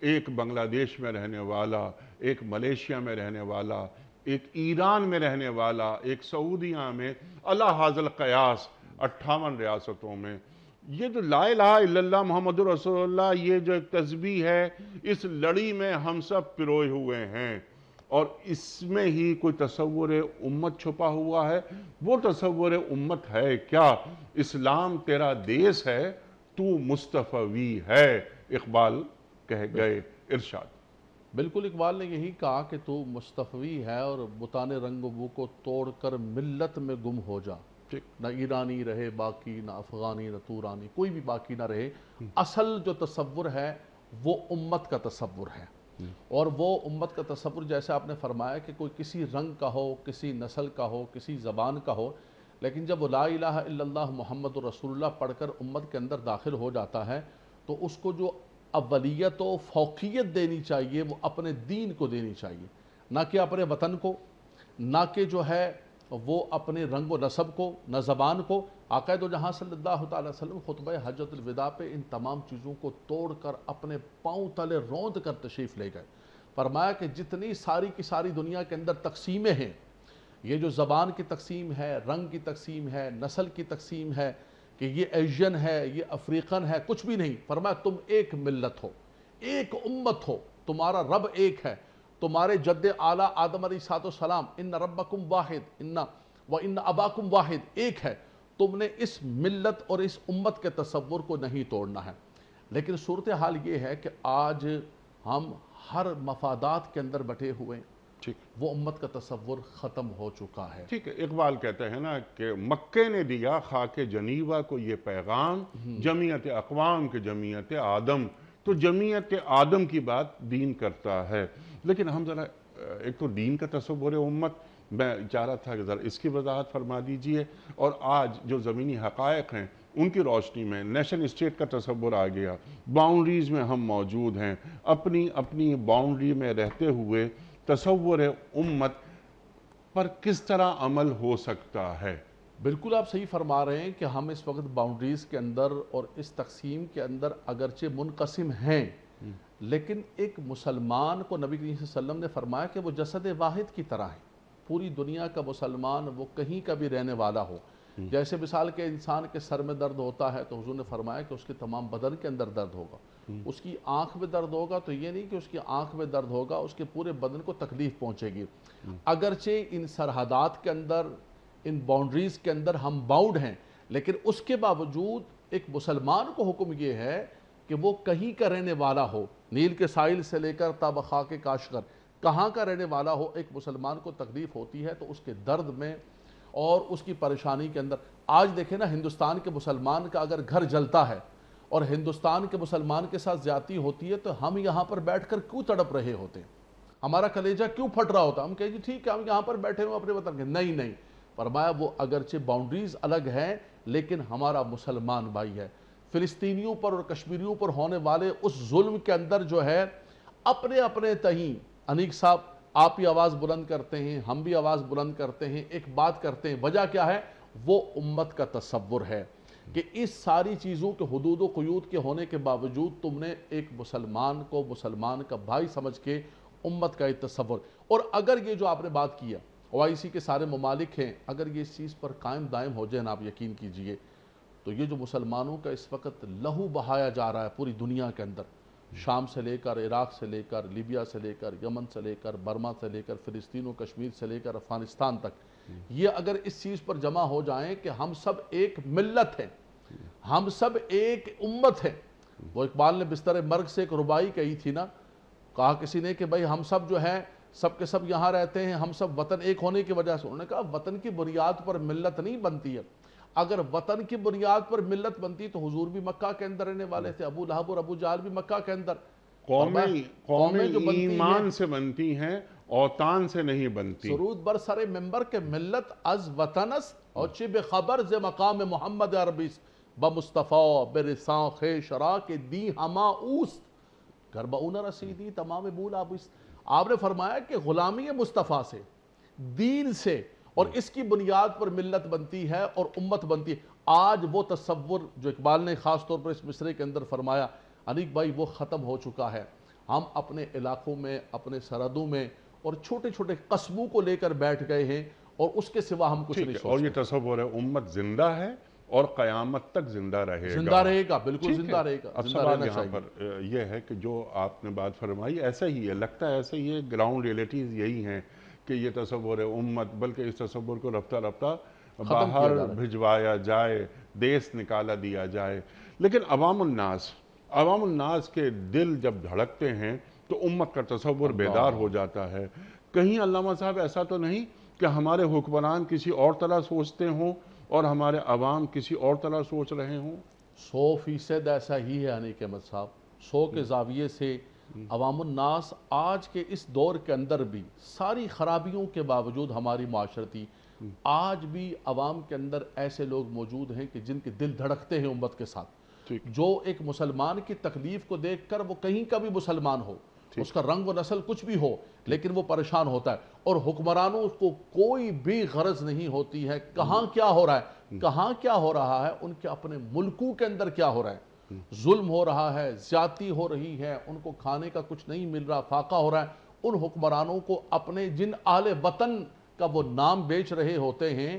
Speaker 2: ایک بنگلہ دیش میں رہنے والا، ایک ملیشیا میں رہنے والا، ایک ایران میں رہنے والا، ایک سعودیہ میں، علی ھذا القیاس 58 ریاستوں میں، یہ جو لا الہ الا اللہ محمد رسول اللہ، یہ جو ایک تسبیح ہے، اس لڑی میں ہم سب پروئے ہوئے ہیں. اور اس میں ہی کوئی تصور امت چھپا ہوا ہے. وہ تصور امت ہے کیا؟ اسلام تیرا دیس ہے، تو مصطفی ہے، اقبال کہہ گئے. ارشاد.
Speaker 3: بالکل اقبال نے یہی کہا کہ تو مصطفی ہے اور بتان رنگ و بو کو توڑ کر ملت میں گم ہو جا. نہ ایرانی رہے باقی، نہ افغانی، نہ تورانی، کوئی بھی باقی نہ رہے. اصل جو تصور ہے وہ امت کا تصور ہے. اور وہ امت کا تصور جیسے آپ نے فرمایا کہ کوئی کسی رنگ کا ہو، کسی نسل کا ہو، کسی زبان کا ہو، لیکن جب وہ لا الہ الا اللہ محمد رسول اللہ پڑھ کر امت کے اندر داخل ہو جاتا ہے تو اس کو جو اولیت و فوقیت دینی چاہیے وہ اپنے دین کو دینی چاہیے، نہ کہ اپنے وطن کو، نہ کہ جو ہے وہ اپنے رنگ و نسب کو، نہ زبان کو. آقا دو جہاں صلی اللہ تعالیٰ وسلم خطبہ حجۃ الوداع پہ ان تمام چیزوں کو توڑ کر اپنے پاؤں تلے روند کر تشریف لے گئے. فرمایا کہ جتنی ساری کی ساری دنیا کے اندر تقسیمیں ہیں، یہ جو زبان کی تقسیم ہے، رنگ کی تقسیم ہے، نسل کی تقسیم ہے، کہ یہ ایشین ہے، یہ افریقن ہے، کچھ بھی نہیں. فرمایا تم ایک ملت ہو، ایک امت ہو، تمہارا رب ایک ہے، تمہارے جد اعلیٰ آدم علیہ السلام ان ربکم واحد ان اباکم واحد، ایک ہے. تم نے اس ملت اور اس امت کے تصور کو نہیں توڑنا ہے. لیکن صورتحال یہ ہے کہ آج ہم ہر مفادات کے اندر بٹے ہوئے ہیں.
Speaker 2: ٹھیک
Speaker 3: وہ امت کا تصور ختم ہو چکا ہے۔
Speaker 2: ٹھیک ہے، اقبال کہتے ہیں نا کہ مکے نے دیا خاک جنیوا کو یہ پیغام، جمعیت اقوام کے جمعیت آدم، تو جمعیت آدم کی بات دین کرتا ہے۔ لیکن ہم ذرا ایک تو دین کا تصور امت، میں چاہ رہا تھا کہ ذرا اس کی وضاحت فرما دیجئے، اور آج جو زمینی حقائق ہیں ان کی روشنی میں نیشن اسٹیٹ کا تصور آ گیا، باؤنڈریز میں ہم موجود ہیں، اپنی اپنی باؤنڈری میں رہتے ہوئے تصور امت پر کس طرح عمل ہو سکتا ہے؟
Speaker 3: بالکل آپ صحیح فرما رہے ہیں کہ ہم اس وقت باؤنڈریز کے اندر اور اس تقسیم کے اندر اگرچہ منقسم ہیں، لیکن ایک مسلمان کو نبی کریم صلی اللہ علیہ وسلم نے فرمایا کہ وہ جسد واحد کی طرح ہے۔ پوری دنیا کا مسلمان وہ کہیں کا بھی رہنے والا ہو، جیسے مثال کے انسان کے سر میں درد ہوتا ہے تو حضور نے فرمایا کہ اس کے تمام بدن کے اندر درد ہوگا، اس کی آنکھ میں درد ہوگا تو یہ نہیں کہ اس کی آنکھ میں درد ہوگا، اس کے پورے بدن کو تکلیف پہنچے گی۔ اگرچہ ان سرحدات کے اندر، ان باؤنڈریز کے اندر ہم باؤنڈ ہیں، لیکن اس کے باوجود ایک مسلمان کو حکم یہ ہے کہ وہ کہیں کا رہنے والا ہو، نیل کے ساحل سے لے کر تا خاک کاشغر، کہاں کا رہنے والا ہو، ایک مسلمان کو تکلیف ہوتی ہے تو اس کے درد میں اور اس کی پریشانی کے اندر۔ آج دیکھیں نا، ہندوستان کے مسلمان کا اگر گھر جلتا ہے اور ہندوستان کے مسلمان کے ساتھ زیادتی ہوتی ہے تو ہم یہاں پر بیٹھ کر کیوں تڑپ رہے ہوتے ہیں؟ ہمارا کلیجہ کیوں پھٹ رہا ہوتا؟ ہم کہیں جی ٹھیک ہے، ہم یہاں پر بیٹھے ہوئے اپنے وطن کے، نہیں، فرمایا وہ اگرچہ باؤنڈریز الگ ہیں لیکن ہمارا مسلمان بھائی ہے۔ فلسطینیوں پر اور کشمیریوں پر ہونے والے اس ظلم کے اندر جو ہے اپنے اپنے تہیں، انیق صاحب آپ بھی آواز بلند کرتے ہیں، ہم بھی آواز بلند کرتے ہیں، ایک بات کرتے ہیں، وجہ کیا ہے؟ وہ امت کا تصور ہے کہ اس ساری چیزوں کے حدود و قیود کے ہونے کے باوجود تم نے ایک مسلمان کو مسلمان کا بھائی سمجھ کے امت کا ایک تصور، اور اگر یہ جو آپ نے بات کیا OIC کے سارے ممالک ہیں، اگر یہ اس چیز پر قائم دائم ہو جائیں، آپ یقین کیجئے تو یہ جو مسلمانوں کا اس وقت لہو بہایا جا رہا ہے پوری دنیا کے اندر، شام سے لے کر، عراق سے لے کر، لیبیا سے لے کر، یمن سے لے کر، برما سے لے کر، فلسطین و کشمیر سے لے کر افغانستان تک، یہ اگر اس چیز پر جمع ہو جائیں کہ ہم سب ایک ملت ہیں، ہم سب ایک امت ہیں۔ وہ اقبال نے بستر مرگ سے ایک ربائی کہی تھی نا، کہا کسی نے کہ بھائی ہم سب جو ہیں سب کے سب یہاں رہتے ہیں، ہم سب وطن ایک ہونے کی وجہ سے۔ انہوں نے کہا وطن کی بنیاد پر ملت نہیں بنتی ہے، اگر وطن کی بنیاد پر ملت بنتی تو حضور بھی مکہ کے اندر رہنے والے تھے، ابو لہب اور ابو جہل بھی مکہ کے اندر۔
Speaker 2: قومیں
Speaker 3: جو بنتی
Speaker 2: ایمان سے بنتی ہیں، اوطان سے نہیں بنتی۔
Speaker 3: سرود بر سر ممبر کے ملت از وطن است اور چی بے خبر ز مقام محمد عربی بمصطفیٰ برسان خیش را کے دی ہما اوست گھر بہو نہ رسیدی تمام بول آبست۔ آپ نے فرمایا کہ غلامی مصطفیٰ سے، دین سے، اور اس کی بنیاد پر ملت بنتی ہے اور امت بنتی ہے۔ آج وہ تصور جو اقبال نے خاص طور پر اس مصرے کے اندر فرمایا، انیق بھائی، وہ ختم ہو چکا ہے۔ ہم اپنے علاقوں میں، اپنے سرحدوں میں اور چھوٹے چھوٹے قصبوں کو لے کر بیٹھ گئے ہیں اور اس کے سوا ہم کچھ نہیں سوچتے۔
Speaker 2: اور یہ تصور ہے امت زندہ ہے اور قیامت تک زندہ رہے گا،
Speaker 3: زندہ رہے گا، بالکل زندہ رہے گا۔
Speaker 2: اب سوال یہاں پر یہ ہے کہ جو آپ نے بات فرمائی ایسا ہی ہے، لگتا ہے ایسا ہی ہے، گراؤنڈ ریئلٹیز یہی ہیں کہ یہ تصور ہے امت، بلکہ اس تصور کو رفتہ رفتہ باہر بھجوایا جائے، دیس نکالا دیا جائے۔ لیکن عوام الناس کے دل جب دھڑکتے ہیں تو امت کا تصور بیدار ہو جاتا ہے۔ کہیں علامہ صاحب ایسا تو نہیں کہ ہمارے حکمران کسی اور طرح سوچتے ہوں اور ہمارے عوام کسی اور طرح سوچ رہے ہوں؟
Speaker 3: 100% ایسا ہی ہے انیق احمد صاحب۔ 100 کے زاویے سے عوام الناس آج کے اس دور کے اندر بھی ساری خرابیوں کے باوجود ہماری معاشرتی، آج بھی عوام کے اندر ایسے لوگ موجود ہیں کہ جن کے دل دھڑکتے ہیں امت کے ساتھ، جو ایک مسلمان کی تکلیف کو دیکھ کر، وہ کہیں کا بھی مسلمان ہو، اس کا رنگ و نسل کچھ بھی ہو، لیکن وہ پریشان ہوتا ہے، اور حکمرانوں کو کوئی بھی غرض نہیں ہوتی ہے کہاں کیا ہو رہا ہے، کہاں کیا ہو رہا ہے، ان کے اپنے ملکوں کے اندر کیا ہو رہا ہے، ظلم ہو رہا ہے، زیادتی ہو رہی ہے، ان کو کھانے کا کچھ نہیں مل رہا، فاقہ ہو رہا ہے۔ ان حکمرانوں کو اپنے جن اہل وطن کا وہ نام بیچ رہے ہوتے ہیں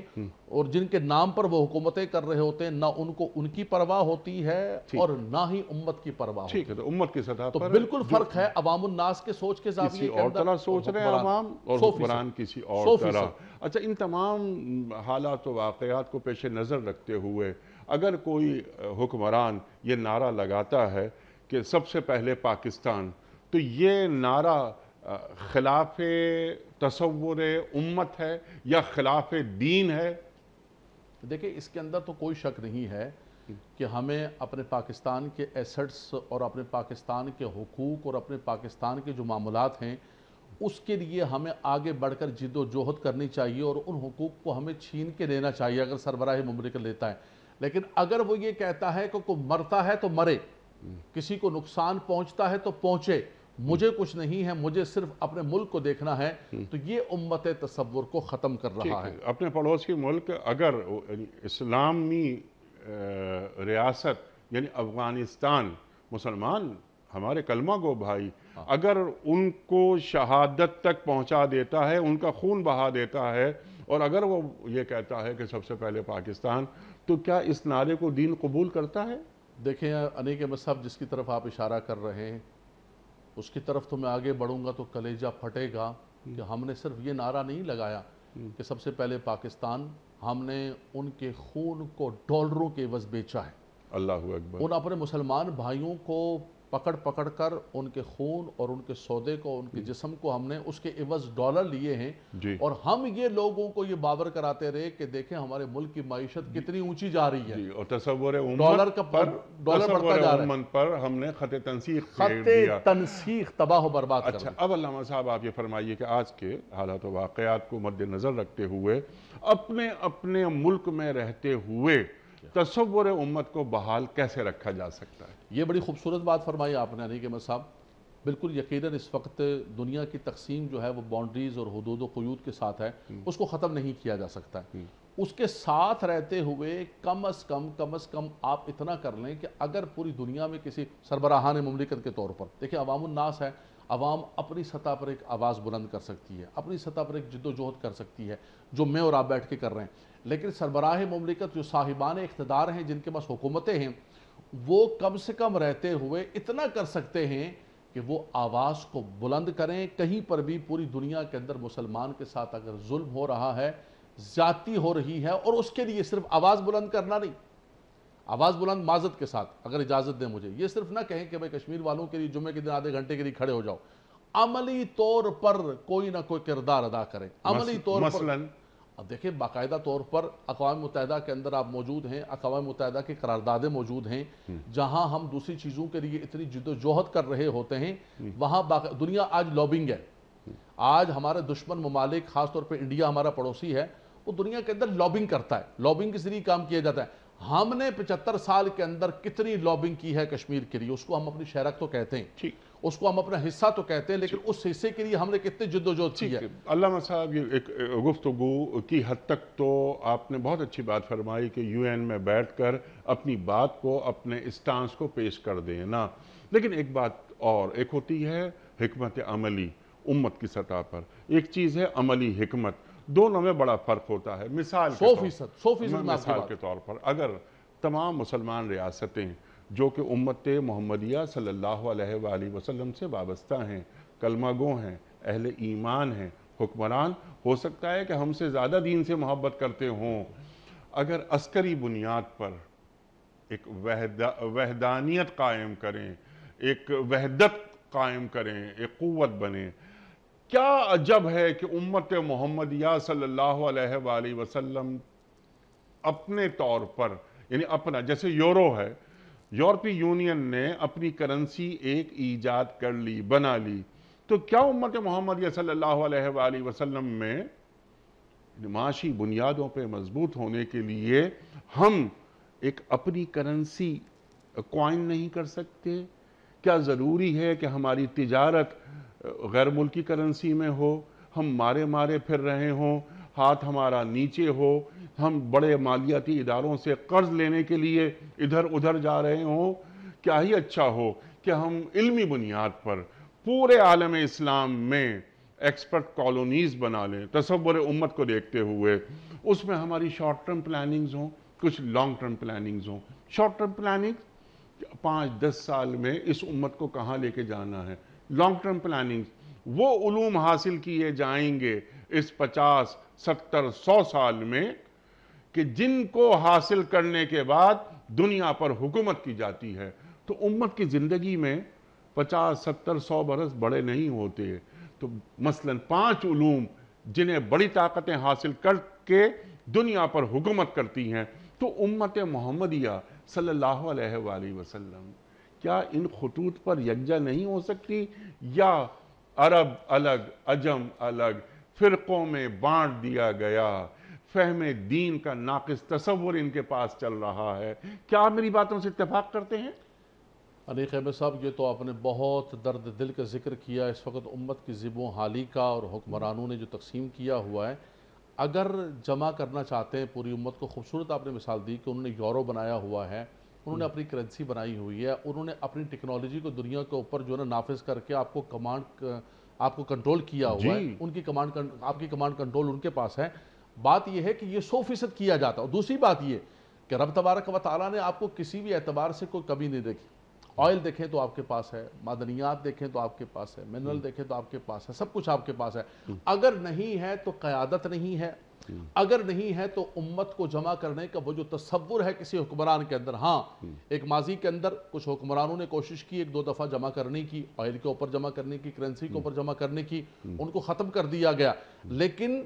Speaker 3: اور جن کے نام پر وہ حکومتیں کر رہے ہوتے ہیں، نہ ان کو ان کی پرواہ ہوتی ہے اور نہ ہی امت کی پرواہ ہوتی ہے۔
Speaker 2: ٹھیک ہے، تو امت کی سطح
Speaker 3: تو
Speaker 2: پر
Speaker 3: بالکل فرق ہے عوام الناس کے سوچ کے زاویے
Speaker 2: کسی
Speaker 3: کے
Speaker 2: اور
Speaker 3: اندر،
Speaker 2: طرح سوچ رہے ہیں عوام اور حکمران کسی اور طرح۔ اچھا، ان تمام حالات و واقعات کو پیش نظر رکھتے ہوئے اگر کوئی حکمران یہ نعرہ لگاتا ہے کہ سب سے پہلے پاکستان، تو یہ نعرہ خلاف تصور امت ہے یا خلاف دین ہے؟
Speaker 3: دیکھیں اس کے اندر تو کوئی شک نہیں ہے کہ ہمیں اپنے پاکستان کے ایسٹس اور اپنے پاکستان کے حقوق اور اپنے پاکستان کے جو معاملات ہیں اس کے لیے ہمیں آگے بڑھ کر جد و جہد کرنی چاہیے اور ان حقوق کو ہمیں چھین کے دینا چاہیے اگر سربراہ مملکت لیتا ہے. لیکن اگر وہ یہ کہتا ہے کہ کوئی مرتا ہے تو مرے، کسی کو نقصان پہنچتا ہے تو پہنچے، مجھے کچھ نہیں ہے، مجھے صرف اپنے ملک کو دیکھنا ہے، تو یہ امت تصور کو ختم کر رہا ہے.
Speaker 2: اپنے پڑوسی ملک اگر اسلامی ریاست یعنی افغانستان، مسلمان ہمارے کلمہ گو بھائی، اگر ان کو شہادت تک پہنچا دیتا ہے، ان کا خون بہا دیتا ہے، اور اگر وہ یہ کہتا ہے کہ سب سے پہلے پاکستان، تو کیا اس نعرے کو دین قبول کرتا ہے؟
Speaker 3: دیکھیں انیک احمد صاحب، جس کی طرف آپ اشارہ کر رہے ہیں اس کی طرف تو میں آگے بڑھوں گا تو کلیجہ پھٹے گا کہ ہم نے صرف یہ نعرہ نہیں لگایا کہ سب سے پہلے پاکستان، ہم نے ان کے خون کو ڈالروں کے عوض بیچا ہے.
Speaker 2: اللہ اکبر.
Speaker 3: ان اپنے مسلمان بھائیوں کو پکڑ کر ان کے خون اور ان کے سودے کو، ان کے جسم کو ہم نے اس کے عوض ڈالر لیے ہیں.
Speaker 2: جی.
Speaker 3: اور ہم یہ لوگوں کو یہ باور کراتے رہے کہ دیکھیں ہمارے ملک کی معیشت کتنی اونچی جا رہی ہے.
Speaker 2: جی. اور تصور
Speaker 3: ڈالر
Speaker 2: امت
Speaker 3: کا
Speaker 2: پر
Speaker 3: ڈالر بڑھتا جا رہا ہے.
Speaker 2: امت پر ہم نے خط تنسیق
Speaker 3: خط
Speaker 2: پھیر دیا.
Speaker 3: تنسیخ تباہ و برباد کر
Speaker 2: اچھا،
Speaker 3: دیا.
Speaker 2: اب علامہ صاحب آپ یہ فرمائیے کہ آج کے حالات و واقعات کو مد نظر رکھتے ہوئے اپنے ملک میں رہتے ہوئے تصور امت کو بحال کیسے رکھا جا سکتا ہے؟
Speaker 3: یہ بڑی خوبصورت بات فرمائی آپ نے انیک احمد صاحب. بالکل یقیناً اس وقت دنیا کی تقسیم جو ہے وہ باؤنڈریز اور حدود و قیود کے ساتھ ہے، اس کو ختم نہیں کیا جا سکتا ہے. اس کے ساتھ رہتے ہوئے کم از کم آپ اتنا کر لیں کہ اگر پوری دنیا میں کسی سربراہان مملکت کے طور پر دیکھیں عوام الناس ہے، عوام اپنی سطح پر ایک آواز بلند کر سکتی ہے، اپنی سطح پر ایک جد و جہد کر سکتی ہے جو میں اور آپ بیٹھ کے کر رہے ہیں. لیکن سربراہ مملکت جو صاحبان اقتدار ہیں، جن کے پاس حکومتیں ہیں، وہ کم سے کم رہتے ہوئے اتنا کر سکتے ہیں کہ وہ آواز کو بلند کریں. کہیں پر بھی پوری دنیا کے اندر مسلمان کے ساتھ اگر ظلم ہو رہا ہے، زیادتی ہو رہی ہے، اور اس کے لیے صرف آواز بلند کرنا نہیں، آواز بلند معذرت کے ساتھ اگر اجازت دیں مجھے، یہ صرف نہ کہیں کہ بھائی کشمیر والوں کے لیے جمعے کے دن آدھے گھنٹے کے لیے کھڑے ہو جاؤ. عملی طور پر کوئی نہ کوئی کردار ادا کریں. عملی طور پر
Speaker 2: مثلاً
Speaker 3: اب دیکھیں باقاعدہ طور پر اقوام متحدہ کے اندر آپ موجود ہیں، اقوام متحدہ کی قراردادیں موجود ہیں جہاں ہم دوسری چیزوں کے لیے اتنی جد و جہد کر رہے ہوتے ہیں. وہاں دنیا آج لابنگ ہے. آج ہمارے دشمن ممالک، خاص طور پہ انڈیا ہمارا پڑوسی ہے، وہ دنیا کے اندر لابنگ کرتا ہے. لابنگ کے ذریعے کام کیا جاتا ہے. ہم نے 75 سال کے اندر کتنی لابنگ کی ہے کشمیر کے لیے، اس کو ہم اپنی شہرک تو کہتے ہیں، اس کو ہم اپنا حصہ تو کہتے ہیں، لیکن اس حصے کے لیے ہم نے کتنے جد و جہد کی ہے.
Speaker 2: علامہ صاحب یہ ایک گفتگو کی حد تک تو آپ نے بہت اچھی بات فرمائی کہ یو این میں بیٹھ کر اپنی بات کو، اپنے اسٹانس کو پیش کر دیں نا. لیکن ایک بات اور، ایک ہوتی ہے حکمت عملی امت کی سطح پر، ایک چیز ہے عملی حکمت. دونوں میں بڑا فرق ہوتا ہے. مثال کے طور پر اگر تمام مسلمان ریاستیں جو کہ امت محمدیہ صلی اللہ علیہ وآلہ وسلم سے وابستہ ہیں، کلمہ گو ہیں، اہل ایمان ہیں، حکمران ہو سکتا ہے کہ ہم سے زیادہ دین سے محبت کرتے ہوں، اگر عسکری بنیاد پر ایک وحدانیت قائم کریں، ایک وحدت قائم کریں، ایک قوت بنے، کیا عجب ہے کہ امت محمدیہ صلی اللہ علیہ وآلہ وسلم اپنے طور پر، یعنی اپنا، جیسے یورو ہے، یورپی یونین نے اپنی کرنسی ایک ایجاد کر لی، بنا لی، تو کیا امت محمدیہ صلی اللہ علیہ وآلہ وسلم میں معاشی بنیادوں پہ مضبوط ہونے کے لیے ہم ایک اپنی کرنسی کوائن نہیں کر سکتے؟ کیا ضروری ہے کہ ہماری تجارت غیر ملکی کرنسی میں ہو، ہم مارے پھر رہے ہوں، ہاتھ ہمارا نیچے ہو، ہم بڑے مالیاتی اداروں سے قرض لینے کے لیے ادھر ادھر جا رہے ہوں؟ کیا ہی اچھا ہو کہ ہم علمی بنیاد پر پورے عالم اسلام میں ایکسپرٹ کالونیز بنا لیں، تصور امت کو دیکھتے ہوئے. اس میں ہماری شارٹ ٹرم پلاننگز ہوں، کچھ لانگ ٹرم پلاننگز ہوں. شارٹ ٹرم پلاننگ 5-10 سال میں اس امت کو کہاں لے کے جانا ہے. لانگ ٹرم پلاننگ وہ علوم حاصل کیے جائیں گے اس 50, 70, 100 سال میں کہ جن کو حاصل کرنے کے بعد دنیا پر حکومت کی جاتی ہے. تو امت کی زندگی میں 50, 70, 100 برس بڑے نہیں ہوتے. تو مثلاً 5 علوم جنہیں بڑی طاقتیں حاصل کر کے دنیا پر حکومت کرتی ہیں، تو امت محمدیہ صلی اللہ علیہ وآلہ وسلم کیا ان خطوط پر یکجا نہیں ہو سکتی؟ یا عرب الگ، عجم الگ، فرقوں میں بانٹ دیا گیا، فہم دین کا ناقص تصور ان کے پاس چل رہا ہے؟ کیا آپ میری باتوں سے اتفاق کرتے ہیں؟
Speaker 3: انیق احمد صاحب، یہ تو آپ نے بہت درد دل کا ذکر کیا اس وقت امت کی ذب و حالی کا، اور حکمرانوں نے جو تقسیم کیا ہوا ہے، اگر جمع کرنا چاہتے ہیں پوری امت کو، خوبصورت آپ نے مثال دی کہ انہوں نے یورو بنایا ہوا ہے، انہوں نے اپنی کرنسی بنائی ہوئی ہے، انہوں نے اپنی ٹیکنالوجی کو دنیا کے اوپر جو ہے نا نافذ کر کے آپ کو کنٹرول کیا ہوا ہے،
Speaker 2: جی
Speaker 3: ان کی آپ کی کمانڈ کنٹرول ان کے پاس ہے۔ بات یہ ہے کہ یہ 100% کیا جاتا ہے، اور دوسری بات یہ کہ رب تبارک و تعالیٰ نے آپ کو کسی بھی اعتبار سے کوئی کمی نہیں دیکھی۔ آئل دیکھیں تو آپ کے پاس ہے، معدنیات دیکھیں تو آپ کے پاس ہے، منرل دیکھیں تو آپ کے پاس ہے، سب کچھ آپ کے پاس ہے۔ اگر نہیں ہے تو قیادت نہیں ہے، اگر نہیں ہے تو امت کو جمع کرنے کا وہ جو تصور ہے کسی حکمران کے اندر۔ ہاں، ایک ماضی کے اندر کچھ حکمرانوں نے کوشش کی 1-2 دفعہ جمع کرنے کی، آئل کے اوپر جمع کرنے کی، کرنسی کے اوپر جمع کرنے کی، ان کو ختم کر دیا گیا، لیکن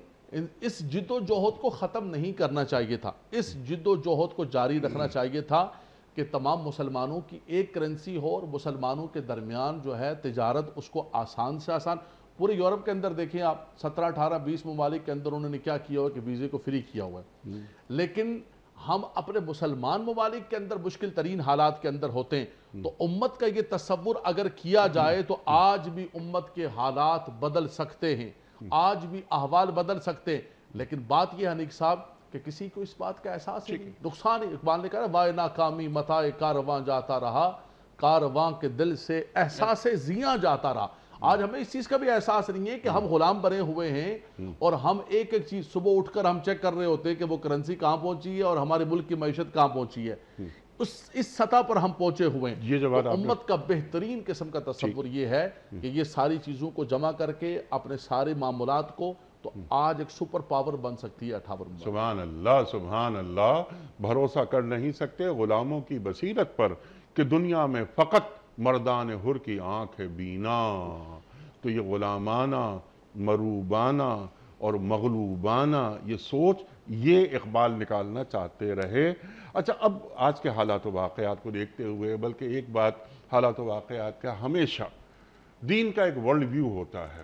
Speaker 3: اس جد و جہد کو ختم نہیں کرنا چاہیے تھا، اس جد و جہد کو جاری رکھنا چاہیے تھا کہ تمام مسلمانوں کی ایک کرنسی ہو، اور مسلمانوں کے درمیان جو ہے تجارت اس کو آسان سے آسان۔ پورے یورپ کے اندر دیکھیں آپ، 17، 18، 20 ممالک کے اندر انہوں نے کیا کیا ہوا کہ ویزے کو فری کیا ہوا ہے، لیکن ہم اپنے مسلمان ممالک کے اندر مشکل ترین حالات کے اندر ہوتے ہیں۔ تو امت کا یہ تصور اگر کیا جائے تو آج بھی امت کے حالات بدل سکتے ہیں، آج بھی احوال بدل سکتے ہیں، لیکن بات یہ ہے حنیق صاحب کہ کسی کو اس بات کا احساس نہیں، نقصان ہے۔ اقبال نے کہا وائے ناکامی متاع کارواں جاتا رہا، کارواں کے دل سے احساس زیاں جاتا رہا۔ آج ہمیں اس چیز کا بھی احساس نہیں ہے کہ ہم غلام بنے ہوئے ہیں، اور ہم ایک ایک چیز صبح اٹھ کر ہم چیک کر رہے ہوتے ہیں کہ وہ کرنسی کہاں پہنچی ہے اور ہمارے ملک کی معیشت کہاں پہنچی ہے۔ اس سطح پر ہم پہنچے ہوئے ہیں۔
Speaker 2: یہ جو بات
Speaker 3: تو
Speaker 2: آپ نے
Speaker 3: امت کا بہترین قسم کا تصور یہ ہے کہ یہ ساری چیزوں کو جمع کر کے اپنے سارے معاملات کو، تو آج ایک سپر پاور بن سکتی ہے 58 ممالک۔
Speaker 2: سبحان اللہ، سبحان اللہ۔ بھروسہ کر نہیں سکتے غلاموں کی بصیرت پر کہ دنیا میں فقط مردان حر کی آنکھ ہے بینا۔ تو یہ غلامانہ، مروبانہ اور مغلوبانہ یہ سوچ، یہ اقبال نکالنا چاہتے رہے۔ اچھا، اب آج کے حالات و واقعات کو دیکھتے ہوئے، بلکہ ایک بات حالات و واقعات کا ہمیشہ دین کا ایک ورلڈ ویو ہوتا ہے۔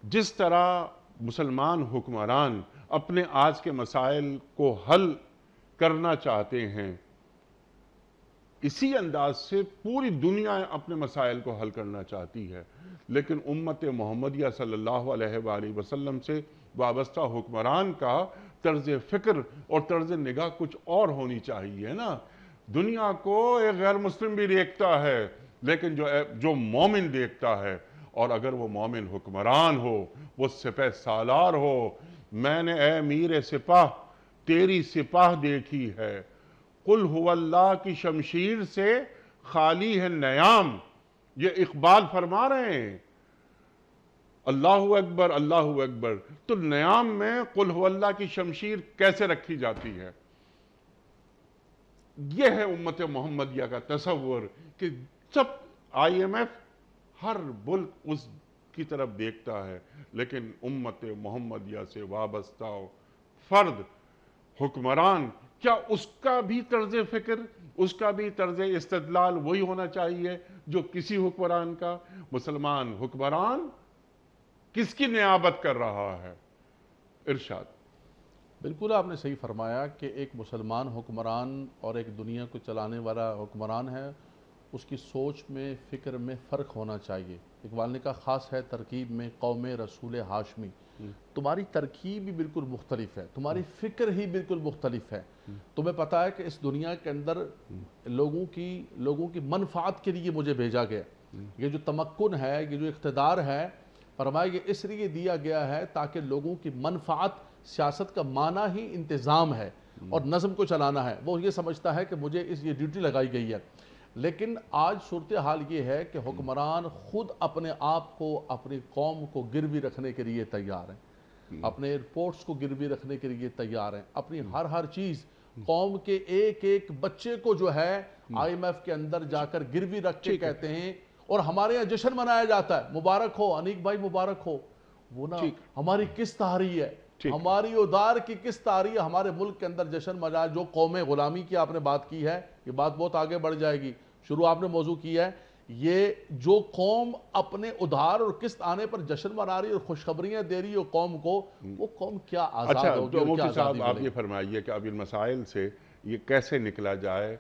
Speaker 2: جس طرح مسلمان حکمران اپنے آج کے مسائل کو حل کرنا چاہتے ہیں، اسی انداز سے پوری دنیا اپنے مسائل کو حل کرنا چاہتی ہے، لیکن امت محمدیہ صلی اللہ علیہ وآلہ وسلم سے وابستہ حکمران کا طرز فکر اور طرز نگاہ کچھ اور ہونی چاہیے نا۔ دنیا کو ایک غیر مسلم بھی دیکھتا ہے، لیکن جو مومن دیکھتا ہے، اور اگر وہ مومن حکمران ہو، وہ سپہ سالار ہو، میں نے اے امیر سپاہ تیری سپاہ دیکھی ہے، قل هو اللہ کی شمشیر سے خالی ہے نیام۔ یہ اقبال فرما رہے ہیں، اللہ اکبر، اللہ اکبر۔ تو نیام میں قل هو اللہ کی شمشیر کیسے رکھی جاتی ہے؟ یہ ہے امت محمدیہ کا تصور کہ سب IMF ہر ملک اس کی طرف دیکھتا ہے، لیکن امت محمدیہ سے وابستہ فرد حکمران، کیا اس کا بھی طرز فکر، اس کا بھی طرز استدلال وہی ہونا چاہیے جو کسی حکمران کا؟ مسلمان حکمران کس کی نیابت کر رہا ہے؟ ارشاد۔
Speaker 3: بالکل آپ نے صحیح فرمایا کہ ایک مسلمان حکمران اور ایک دنیا کو چلانے والا حکمران ہے، اس کی سوچ میں، فکر میں فرق ہونا چاہیے۔ اقبال نے کہا خاص ہے ترکیب میں قوم رسول ہاشمی۔ تمہاری ترکیب بھی بالکل مختلف ہے، تمہاری فکر ہی بالکل مختلف ہے۔ تمہیں پتہ ہے کہ اس دنیا کے اندر لوگوں کی منفعت کے لیے مجھے بھیجا گیا۔ یہ جو تمکن ہے، یہ جو اقتدار ہے، فرمایا یہ اس لیے دیا گیا ہے تاکہ لوگوں کی منفعت، سیاست کا معنی ہی انتظام ہے اور نظم کو چلانا ہے۔ وہ یہ سمجھتا ہے کہ مجھے یہ ڈیوٹی لگائی گئی ہے، لیکن آج صورتحال یہ ہے کہ حکمران خود اپنے آپ کو، اپنی قوم کو گروی رکھنے کے لیے تیار ہیں، اپنے ایئرپورٹس کو گروی رکھنے کے لیے تیار ہیں، اپنی ہر چیز، قوم کے ایک ایک بچے کو جو ہے IMF کے اندر جا کر گروی رکھ کے کہتے ہیں، اور ہمارے یہاں جشن منایا جاتا ہے، مبارک ہو انیک بھائی، مبارک ہو، وہ نا ہماری قسط آ رہی ہے، ہماری ادار کی قسط آ رہی ہے، ہمارے ملک کے اندر جشن منایا، جو قوم غلامی کی آپ نے بات کی ہے، یہ بات بہت آگے بڑھ جائے گی، شروع آپ نے موضوع کیا ہے، یہ جو قوم اپنے ادھار اور قسط آنے پر جشن منا رہی اور خوشخبریاں دے رہی ہے قوم کو، وہ قوم کیا آزاد
Speaker 2: اچھا
Speaker 3: ہوگی
Speaker 2: تو
Speaker 3: اور کیا
Speaker 2: مفتی
Speaker 3: آزادی
Speaker 2: صاحب آپ
Speaker 3: ملے
Speaker 2: یہ
Speaker 3: گی؟
Speaker 2: فرمائیے کہ اب ان مسائل سے یہ کیسے نکلا جائے؟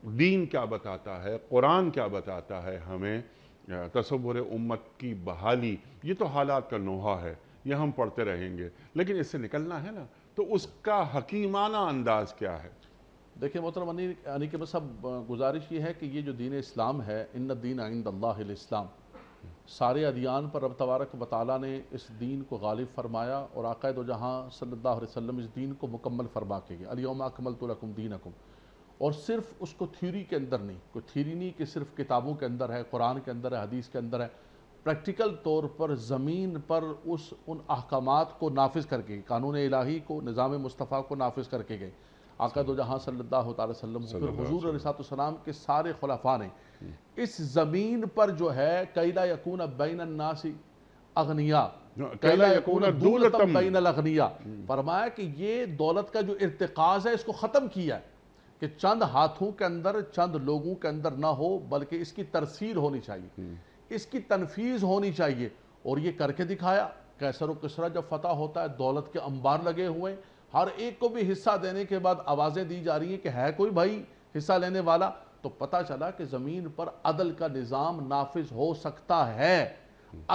Speaker 2: دین کیا بتاتا ہے، قرآن کیا بتاتا ہے ہمیں؟ تصور امت کی بحالی، یہ تو حالات کا نوحہ ہے، یہ ہم پڑھتے رہیں گے، لیکن اس سے نکلنا ہے نا، تو اس کا حکیمانہ انداز کیا ہے؟
Speaker 3: دیکھیں محترم انی کے صاحب، گزارش یہ ہے کہ یہ جو دین اسلام ہے، ان الدین عند اللہ الاسلام، سارے ادیان پر رب تبارک و تعالیٰ نے اس دین کو غالب فرمایا اور آقا دو جہاں صلی اللہ علیہ وسلم اس دین کو مکمل فرما کے گئے، الیوم اکملت لکم دینکم، اور صرف اس کو تھیوری کے اندر نہیں، کوئی تھیوری نہیں کہ صرف کتابوں کے اندر ہے، قرآن کے اندر ہے، حدیث کے اندر ہے، پریکٹیکل طور پر زمین پر ان احکامات کو نافذ کر کے، قانون الہی کو، نظام مصطفیٰ کو نافذ کر کے گئے آقا دو جہاں صلی اللہ تعالی وسلم، پھر حضور علیہ السلام کے سارے خلفاء نے اس زمین پر جو ہے کَیْ لَا یَکُونَ بَیْنَ النَّاسِ اغنیاء، کَیْ لَا یَکُونَ دُولَةً بَیْنَ الْاغْنِیَاء، فرمایا کہ یہ دولت کا جو ارتکاز ہے اس کو ختم کیا ہے کہ چند ہاتھوں کے اندر، چند لوگوں کے اندر نہ ہو، بلکہ اس کی ترسیل ہونی چاہیے، اس کی تنفیذ ہونی چاہیے، اور یہ کر کے دکھایا۔ قیصر و کسریٰ جب فتح ہوتا ہے، دولت کے انبار لگے ہوئے، ہر ایک کو بھی حصہ دینے کے بعد آوازیں دی جا رہی ہیں کہ ہے کوئی بھائی حصہ لینے والا، تو پتہ چلا کہ زمین پر عدل کا نظام نافذ ہو سکتا ہے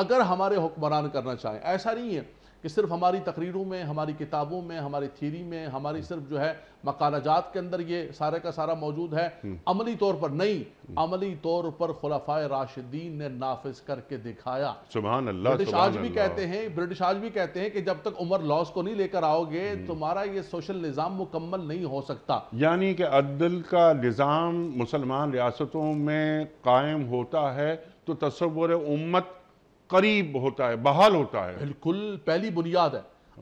Speaker 3: اگر ہمارے حکمران کرنا چاہیں۔ ایسا نہیں ہے کہ صرف ہماری تقریروں میں، ہماری کتابوں میں، ہماری تھیوری میں، ہماری صرف جو ہے مقالہ جات کے اندر یہ سارے کا سارا موجود ہے، عملی طور پر نہیں، عملی طور پر خلفائے راشدین نے نافذ کر کے دکھایا۔
Speaker 2: سبحان اللہ،
Speaker 3: برٹش
Speaker 2: سبحان
Speaker 3: آج بھی
Speaker 2: اللہ۔
Speaker 3: کہتے ہیں کہ جب تک عمر لاس کو نہیں لے کر آؤ گے تمہارا یہ سوشل نظام مکمل نہیں ہو سکتا۔
Speaker 2: یعنی کہ عدل کا نظام مسلمان ریاستوں میں قائم ہوتا ہے تو تصور امت قریب ہوتا ہے، بحال ہوتا ہے۔
Speaker 3: بالکل پہلی بنیاد ہے،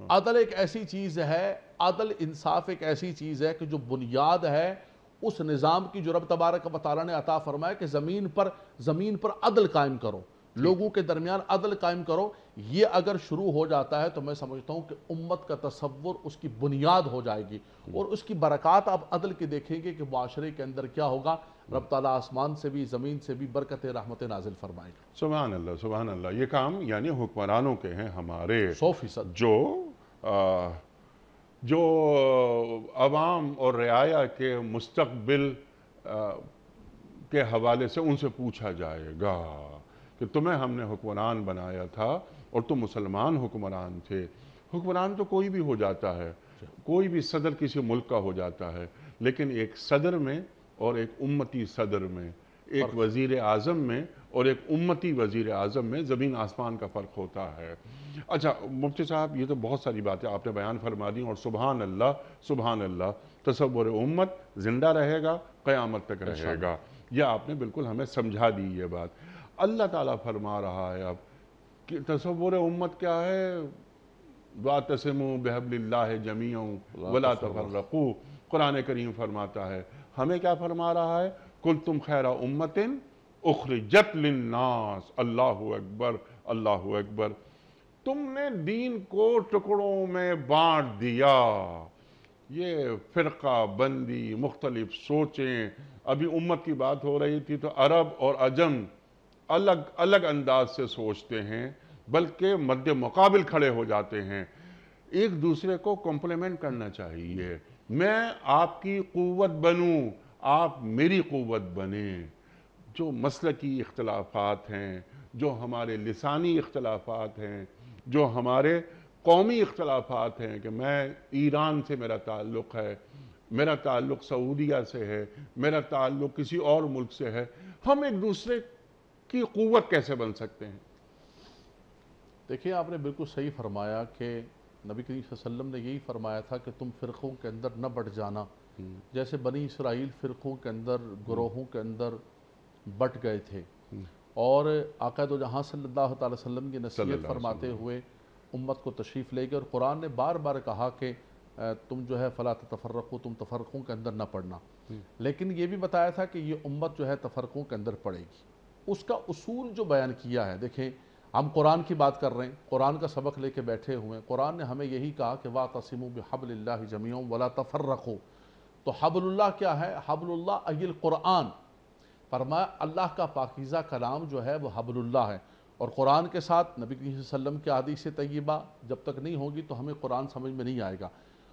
Speaker 3: عدل ایک ایسی چیز ہے، عدل انصاف ایک ایسی چیز ہے کہ جو بنیاد ہے اس نظام کی جو رب تبارک و تعالیٰ نے عطا فرمایا کہ زمین پر عدل قائم کرو، لوگوں کے درمیان عدل قائم کرو۔ یہ اگر شروع ہو جاتا ہے تو میں سمجھتا ہوں کہ امت کا تصور اس کی بنیاد ہو جائے گی، اور اس کی برکات آپ عدل کی دیکھیں گے کہ معاشرے کے اندر کیا ہوگا، رب تعالیٰ آسمان سے بھی زمین سے بھی برکت رحمت نازل فرمائے گا۔
Speaker 2: سبحان اللہ، سبحان اللہ۔ یہ کام یعنی حکمرانوں کے ہیں، ہمارے
Speaker 3: 100%۔
Speaker 2: جو عوام اور رعایا کے مستقبل کے حوالے سے ان سے پوچھا جائے گا کہ تمہیں ہم نے حکمران بنایا تھا اور تم مسلمان حکمران تھے۔ حکمران تو کوئی بھی ہو جاتا ہے، کوئی بھی صدر کسی ملک کا ہو جاتا ہے، لیکن ایک صدر میں اور ایک امتی صدر میں، ایک وزیر اعظم میں اور ایک امتی وزیر اعظم میں زمین آسمان کا فرق ہوتا ہے۔ اچھا مفتی صاحب، یہ تو بہت ساری باتیں آپ نے بیان فرما دی، اور سبحان اللہ، سبحان اللہ، تصور امت زندہ رہے گا، قیامت تک رہے گا، یہ آپ نے بالکل ہمیں سمجھا دی یہ بات۔ اللہ تعالیٰ فرما رہا ہے اب کہ تصور امت کیا ہے؟ وَاعْتَصِمُوا بِحَبْلِ اللَّهِ جَمِيعًا وَلَا تَفَرَّقُوا، قرآن کریم فرماتا ہے۔ ہمیں کیا فرما رہا ہے؟ كُنْتُمْ خَيْرَ أُمَّةٍ أُخْرِجَتْ لِلنَّاسِ، اللہ اکبر، اللہ اکبر۔ تم نے دین کو ٹکڑوں میں بانٹ دیا۔ یہ فرقہ بندی، مختلف سوچیں، ابھی امت کی بات ہو رہی تھی تو عرب اور عجم الگ الگ انداز سے سوچتے ہیں، بلکہ مد مقابل کھڑے ہو جاتے ہیں۔ ایک دوسرے کو کمپلیمنٹ کرنا چاہیے، میں آپ کی قوت بنوں، آپ میری قوت بنیں۔ جو مسلکی اختلافات ہیں، جو ہمارے لسانی اختلافات ہیں، جو ہمارے قومی اختلافات ہیں کہ میں ایران سے میرا تعلق ہے، میرا تعلق سعودیہ سے ہے، میرا تعلق کسی اور ملک سے ہے، ہم ایک دوسرے کی قوت کیسے بن سکتے ہیں؟
Speaker 3: دیکھیں آپ نے بالکل صحیح فرمایا کہ نبی کریم صلی اللہ علیہ وسلم نے یہی فرمایا تھا کہ تم فرقوں کے اندر نہ بٹ جانا، جیسے بنی اسرائیل فرقوں کے اندر، گروہوں کے اندر بٹ گئے تھے، اور آقا دو جہاں صلی اللہ تعالی وسلم کی نصیحت فرماتے ہوئے امت کو تشریف لے گئے، اور قرآن نے بار بار کہا کہ تم جو ہے فلا تفرقوا، تم تفرقوں کے اندر نہ پڑنا، لیکن یہ بھی بتایا تھا کہ یہ امت جو ہے تفرقوں کے اندر پڑے گی، اس کا اصول جو بیان کیا ہے، دیکھیں ہم قرآن کی بات کر رہے ہیں، قرآن کا سبق لے کے بیٹھے ہوئے ہیں، قرآن نے ہمیں یہی کہا کہ وَاعْتَصِمُوا بِحَبْلِ اللَّهِ جَمِيعًا وَلَا تَفَرَّقُوا۔ تو حبل اللہ کیا ہے؟ حبل اللہ ای القرآن، فرمایا اللہ کا پاکیزہ کلام جو ہے وہ حبل اللہ ہے، اور قرآن کے ساتھ نبی کریم صلی اللہ علیہ وسلم کی حدیث طیبہ جب تک نہیں ہوگی تو ہمیں قرآن سمجھ میں نہیں آئے گا۔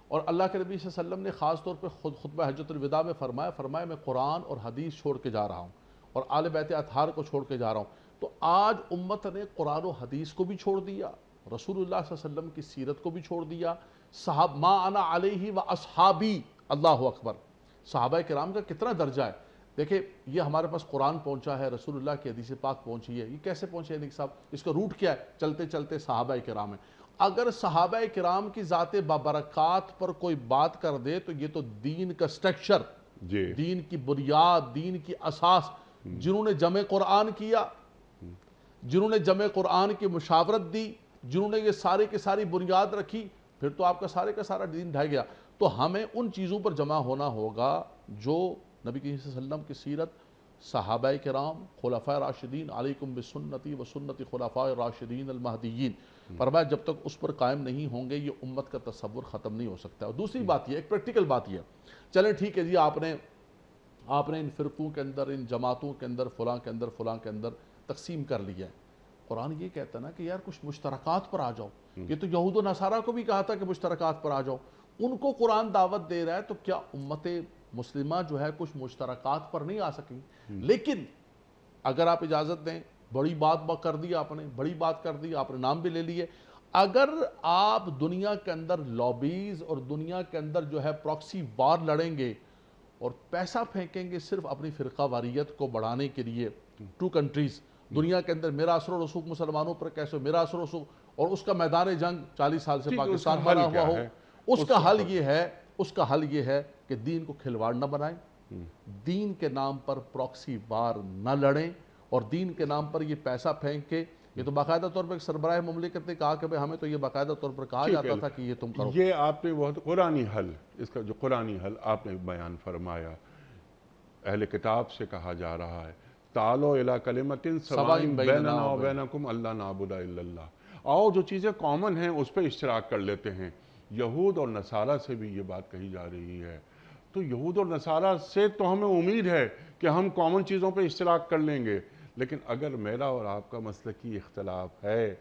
Speaker 3: اور اللہ کے نبی صلی اللہ علیہ وسلم نے خاص طور پہ خطبہ حجۃ الوداع میں فرمایا میں قرآن اور حدیث چھوڑ کے جا رہا ہوں اور آل بیت اطہار کو چھوڑ کے جا رہا ہوں۔ تو آج امت نے قرآن و حدیث کو بھی چھوڑ دیا، رسول اللہ صلی اللہ علیہ وسلم کی سیرت کو بھی چھوڑ دیا، صحاب ما انا علیہ و اصحابی، اللہ اکبر، صحابہ کرام کا کتنا درجہ ہے۔ دیکھیں یہ ہمارے پاس قرآن پہنچا ہے، رسول اللہ کی حدیث پاک پہنچی ہے، یہ کیسے پہنچے ہے صاحب؟ اس کا روٹ کیا ہے؟ چلتے چلتے صحابہ کرام ہیں۔ اگر صحابہ کرام کی ذات بابرکات پر کوئی بات کر دے تو یہ تو دین کا سٹرکچر،
Speaker 2: جی
Speaker 3: دین کی بنیاد، دین کی اساس، جنہوں نے جمع قرآن کیا، جنہوں نے جمع قرآن کی مشاورت دی، جنہوں نے یہ سارے کی ساری بنیاد رکھی، پھر تو آپ کا سارے کا سارا دین ڈھہ گیا۔ تو ہمیں ان چیزوں پر جمع ہونا ہوگا جو نبی کریم صلی اللہ علیہ وسلم کی سیرت، صحابہ کرام، خلفاء راشدین، علیکم بسنتی و سنت خلفاء راشدین المہدیین، فرمایا جب تک اس پر قائم نہیں ہوں گے یہ امت کا تصور ختم نہیں ہو سکتا۔ اور دوسری بات یہ ایک پریکٹیکل بات یہ ہے، چلیں ٹھیک ہے جی آپ نے ان فرقوں کے اندر، ان جماعتوں کے اندر، فلاں کے اندر فلاں کے اندر تقسیم کر لیا ہے۔ قرآن یہ کہتا ہے نا کہ یار کچھ مشترکات پر آ جاؤ، یہ تو یہود و نصارہ کو بھی کہا تھا کہ مشترکات پر آ جاؤ، ان کو قرآن دعوت دے رہا ہے، تو کیا امت مسلمہ جو ہے کچھ مشترکات پر نہیں آ سکی؟ لیکن اگر آپ اجازت دیں، بڑی بات کر دی آپ نے، بڑی بات کر دی آپ نے، نام بھی لے لیے، اگر آپ دنیا کے اندر لابیز اور دنیا کے اندر جو ہے پراکسی وار لڑیں گے اور پیسہ پھینکیں گے صرف اپنی فرقہ واریت کو بڑھانے کے لیے، ٹو کنٹریز دنیا کے اندر میرا اثر و رسوخ مسلمانوں پر کیسے، میرا اثر و رسوخ، اور اس کا میدان جنگ 40 سال سے پاکستان بنا ہوا ہو، اس کا حل یہ ہے کہ دین کو کھلواڑ نہ بنائیں، دین کے نام پر پراکسی وار نہ لڑیں، اور دین کے نام پر یہ پیسہ پھینک کے، یہ تو باقاعدہ طور پر سربراہ مملکت نے کہا کہ ہمیں تو یہ باقاعدہ طور پر کہا جاتا تھا کہ یہ تم کرو۔
Speaker 2: یہ آپ نے بہت قرآنی حل، اس کا جو قرآنی حل آپ نے بیان فرمایا، اہل کتاب سے کہا جا رہا ہے تعالوا الی کلمۃ سواء بیننا و بینکم اللہ نعبد الا اللہ، آؤ جو چیزیں کامن ہیں اس پہ اشتراک کر لیتے ہیں۔ یہود اور نصارہ سے بھی یہ بات کہی جا رہی ہے، تو یہود اور نصارہ سے تو ہمیں امید ہے کہ ہم کامن چیزوں پہ اشتراک کر لیں گے، لیکن اگر میرا اور آپ کا مسلکی اختلاف ہے،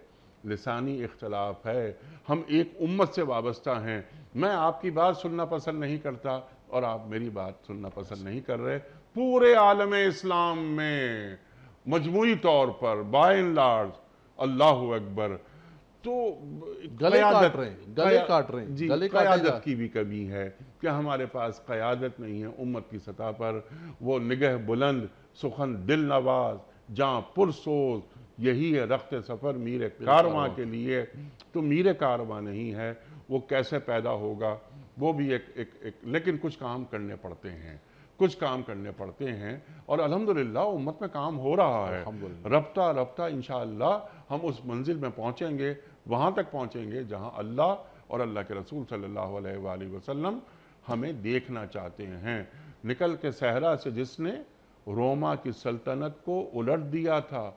Speaker 2: لسانی اختلاف ہے، ہم ایک امت سے وابستہ ہیں، میں آپ کی بات سننا پسند نہیں کرتا اور آپ میری بات سننا پسند نہیں کر رہے، پورے عالم اسلام میں مجموعی طور پر بائی اینڈ لارج اللہ اکبر، تو
Speaker 3: گلے کاٹ رہے ہیں،
Speaker 2: جی
Speaker 3: گلے کاٹے
Speaker 2: قیادت کی بھی کمی ہے کہ ہمارے پاس قیادت نہیں ہے امت کی سطح پر، وہ نگہ بلند، سخن دل نواز، جاں پرسوز، یہی ہے رخت سفر میر کارواں کے لیے، تو میر کارواں نہیں ہے، وہ کیسے پیدا ہوگا؟ وہ بھی ایک لیکن کچھ کام کرنے پڑتے ہیں، اور الحمدللہ امت میں کام ہو رہا ہے، رفتہ انشاءاللہ ہم اس منزل میں پہنچیں گے، وہاں تک پہنچیں گے جہاں اللہ اور اللہ کے رسول صلی اللہ علیہ وآلہ وسلم ہمیں دیکھنا چاہتے ہیں۔ نکل کے صحرا سے جس نے روما کی سلطنت کو الٹ دیا تھا،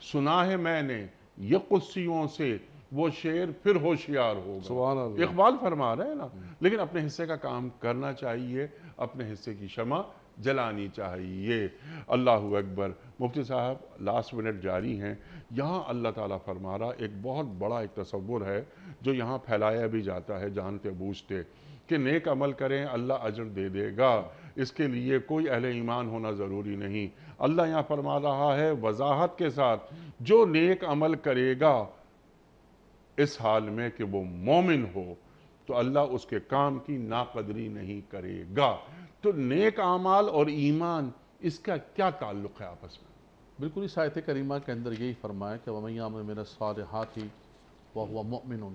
Speaker 2: سنا ہے میں نے یہ قدسیوں سے وہ شیر پھر ہوشیار ہوگا،
Speaker 3: سبحان اللہ،
Speaker 2: اقبال فرما رہے ہیں نا، لیکن اپنے حصے کا کام کرنا چاہیے، اپنے حصے کی شمع جلانی چاہیے۔ اللہ اکبر۔ مفتی صاحب لاسٹ منٹ جاری ہیں، یہاں اللہ تعالیٰ فرما رہا ایک بہت بڑا ایک تصور ہے جو یہاں پھیلایا بھی جاتا ہے جانتے بوجھتے، کہ نیک عمل کریں اللہ اجر دے دے گا، اس کے لیے کوئی اہل ایمان ہونا ضروری نہیں۔ اللہ یہاں فرما رہا ہے وضاحت کے ساتھ، جو نیک عمل کرے گا اس حال میں کہ وہ مومن ہو تو اللہ اس کے کام کی ناقدری نہیں کرے گا۔ تو نیک اعمال اور ایمان اس کا کیا تعلق ہے آپس میں؟
Speaker 3: بالکل اس آیت کریمہ کے اندر یہی فرمایا کہ وَمَن يَعْمَلْ مِنَ الصَّالِحَاتِ وَهُوَ مُؤْمِنٌ،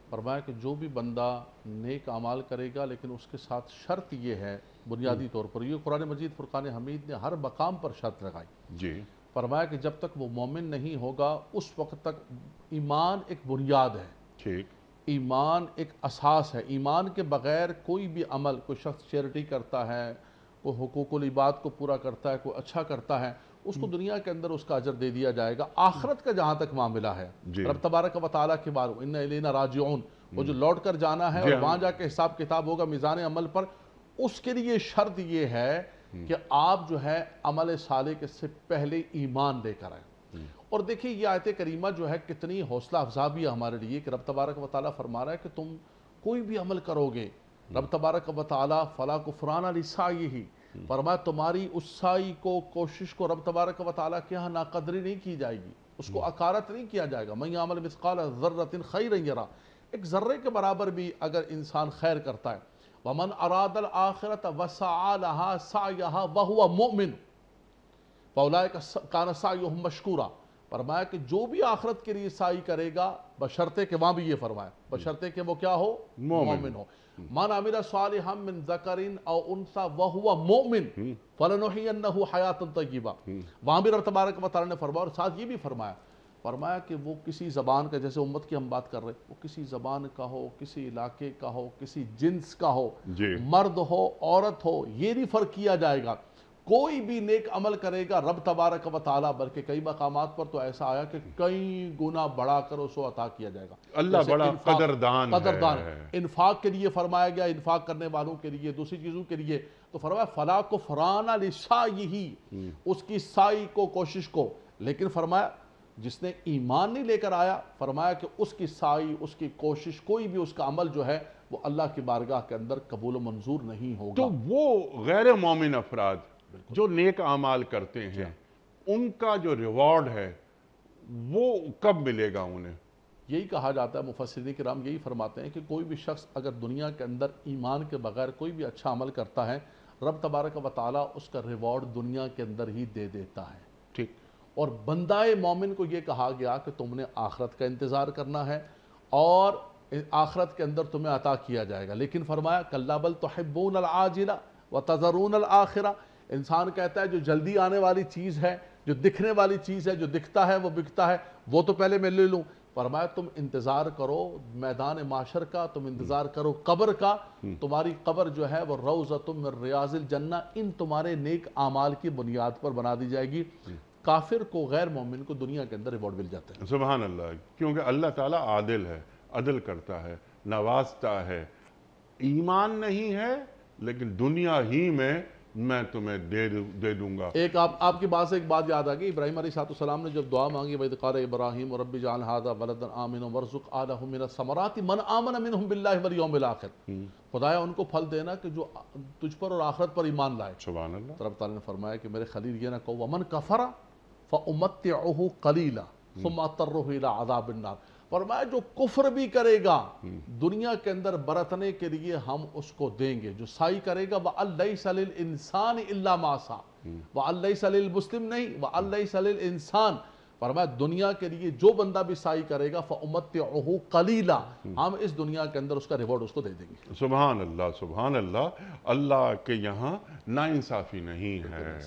Speaker 3: فرمایا کہ جو بھی بندہ نیک اعمال کرے گا لیکن اس کے ساتھ شرط یہ ہے بنیادی طور پر، یہ قرآن مجید فرقان حمید نے ہر مقام پر شرط لگائی،
Speaker 2: جی
Speaker 3: فرمایا کہ جب تک وہ مومن نہیں ہوگا اس وقت تک ایمان ایک بنیاد ہے،
Speaker 2: ٹھیک،
Speaker 3: ایمان ایک اساس ہے، ایمان کے بغیر کوئی بھی عمل، کوئی شخص چیریٹی کرتا ہے، کوئی حقوق العباد کو پورا کرتا ہے، کوئی اچھا کرتا ہے، اس کو دنیا کے اندر اس کا اجر دے دیا جائے گا. آخرت کا جہاں تک معاملہ ہے رب تبارک و تعالیٰ کے بارے ان الینا راجعون، وہ جو لوٹ کر جانا ہے اور وہاں جا کے حساب کتاب ہوگا میزان عمل پر، اس کے لیے شرط یہ ہے کہ آپ جو ہے عمل صالح کے سے پہلے ایمان لے کر آئیں. اور دیکھیں یہ آیت کریمہ جو ہے کتنی حوصلہ افزا بھی ہے ہمارے لیے کہ رب تبارک و تعالیٰ فرما رہا ہے کہ تم کوئی بھی عمل کرو گے، رب تبارک و تعالیٰ فلا کفران لسعیہ، فرمایا تمہاری اس سعی کو، کوشش کو رب تبارک و تعالیٰ کے ہاں ناقدری نہیں کی جائے گی، اس کو اکارت نہیں کیا جائے گا. من یعمل مثقال ذرۃ خیرا یرہ، ایک ذرے کے برابر بھی اگر انسان خیر کرتا ہے. ومن اراد الآخرۃ وسعى لها سعیها وهو مؤمن فاولئک کان سعیہم مشکورا، فرمایا کہ جو بھی آخرت کے لیے سعی کرے گا بشرطے کہ وہاں بھی یہ فرمایا بشرطے کہ وہ کیا ہو، مومن ہو. من عمل صالحا من ذکر او انثى وهو مؤمن فلنحینہ حیاتا طیبہ، وہاں بھی رب تبارک و تعالیٰ نے فرمایا. اور ساتھ یہ بھی فرمایا کہ وہ کسی زبان کا، جیسے امت کی ہم بات کر رہے ہیں، وہ کسی زبان کا ہو، کسی علاقے کا ہو، کسی جنس کا ہو، مرد ہو عورت ہو، یہ نہیں فرق کیا جائے گا. کوئی بھی نیک عمل کرے گا رب تبارک و تعالیٰ، بلکہ کئی مقامات پر تو ایسا آیا کہ کئی گنا بڑھا کر اس کو عطا کیا جائے گا.
Speaker 2: اللہ بڑا قدردان
Speaker 3: ہے. انفاق کے لیے فرمایا گیا، انفاق کرنے والوں کے لیے، دوسری چیزوں کے لیے تو فرمایا فلا کفران لسعیہ، اس کی سعی کو، کوشش کو. لیکن فرمایا جس نے ایمان نہیں لے کر آیا، فرمایا کہ اس کی سعی، اس کی کوشش، کوئی بھی اس کا عمل جو ہے وہ اللہ کی بارگاہ کے اندر قبول و منظور نہیں ہوگا.
Speaker 2: تو وہ غیر مومن افراد جو نیک اعمال کرتے ہیں ان کا جو ریوارڈ ہے وہ کب ملے گا انہیں؟
Speaker 3: یہی کہا جاتا ہے، مفسرین کرام یہی فرماتے ہیں کہ کوئی بھی شخص اگر دنیا کے اندر ایمان کے بغیر کوئی بھی اچھا عمل کرتا ہے، رب تبارک و تعالیٰ اس کا ریوارڈ دنیا کے اندر ہی دے دیتا ہے.
Speaker 2: ٹھیک.
Speaker 3: اور بندہ مومن کو یہ کہا گیا کہ تم نے آخرت کا انتظار کرنا ہے اور آخرت کے اندر تمہیں عطا کیا جائے گا. لیکن فرمایا کلا بل تحبون العاجلہ وتذرون الآخرہ، انسان کہتا ہے جو جلدی آنے والی چیز ہے، جو دکھنے والی چیز ہے، جو دکھتا ہے وہ بکتا ہے، وہ تو پہلے میں لے لوں. فرمایا تم انتظار کرو میدان معاشر کا، تم انتظار کرو قبر کا. تمہاری قبر جو ہے وہ روضۃ من ریاض الجنہ، ان تمہارے نیک اعمال کی بنیاد پر بنا دی جائے گی. کافر کو، غیر مومن کو دنیا کے اندر ریوارڈ مل جاتا ہے.
Speaker 2: سبحان اللہ. کیونکہ اللہ تعالیٰ عادل ہے، عدل کرتا ہے، نوازتا ہے. ایمان نہیں ہے لیکن دنیا ہی میں تمہیں دے دوں گا.
Speaker 3: ایک آپ کی بات سے ایک بات یاد آ گئی. ابراہیم علیہ السلام نے جب دعا مانگی وَإِذْ قَالَ إِبْرَاهِيمُ رَبِّ اجْعَلْ هَٰذَا بَلَدًا آمِنًا وَارْزُقْ أَهْلَهُ مِنَ الثَّمَرَاتِ مَنْ آمَنَ مِنْهُمْ بِاللَّهِ وَالْيَوْمِ الْآخِرِ، خدایا ان کو پھل دینا کہ جو تجھ پر اور آخرت پر ایمان لائے.
Speaker 2: سبحان اللہ.
Speaker 3: رب تعالیٰ نے فرمایا کہ میرے خلیل یہ نہ کہو وَمَنْ كَفَرَ فَأُمَتِّعُهُ قَلِيلًا ثُمَّ أَضْطَرُّهُ إِلَىٰ عَذَابِ النَّارِ. فرمایا جو کفر بھی کرے گا دنیا کے اندر برتنے کے لیے ہم اس کو دیں گے، جو سعی کرے گا وَأَن لَيْسَ لِلْإِنسَانِ إِلَّا مَا سَعَىٰ، وَأَن لَيْسَ لِلْمُسْلِمِ نہیں، وَأَن لَيْسَ لِلْإِنسَانِ. فرمایا دنیا کے لیے جو بندہ بھی سعی کرے گا فَأُمَتِّعُهُ قَلِيلًا، ہم اس دنیا کے اندر اس کا ریوارڈ اس کو دے دیں گے.
Speaker 2: سبحان اللہ. سبحان اللہ. اللہ کے یہاں ناانصافی نہیں ہے.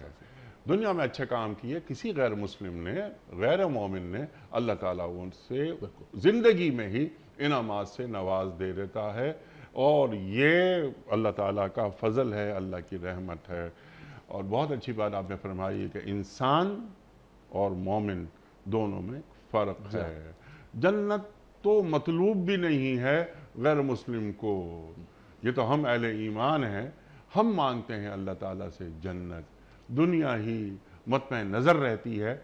Speaker 2: دنیا میں اچھے کام کیے، کسی غیر مسلم نے، غیر مومن نے، اللہ تعالیٰ ان سے زندگی میں ہی انعامات سے نواز دے دیتا ہے. اور یہ اللہ تعالیٰ کا فضل ہے، اللہ کی رحمت ہے. اور بہت اچھی بات آپ نے فرمائی ہے کہ انسان اور مومن دونوں میں فرق ہے. جنت تو مطلوب بھی نہیں ہے غیر مسلم کو. یہ تو ہم اہل ایمان ہیں، ہم مانگتے ہیں اللہ تعالیٰ سے جنت. دنیا ہی مطمئن نظر رہتی ہے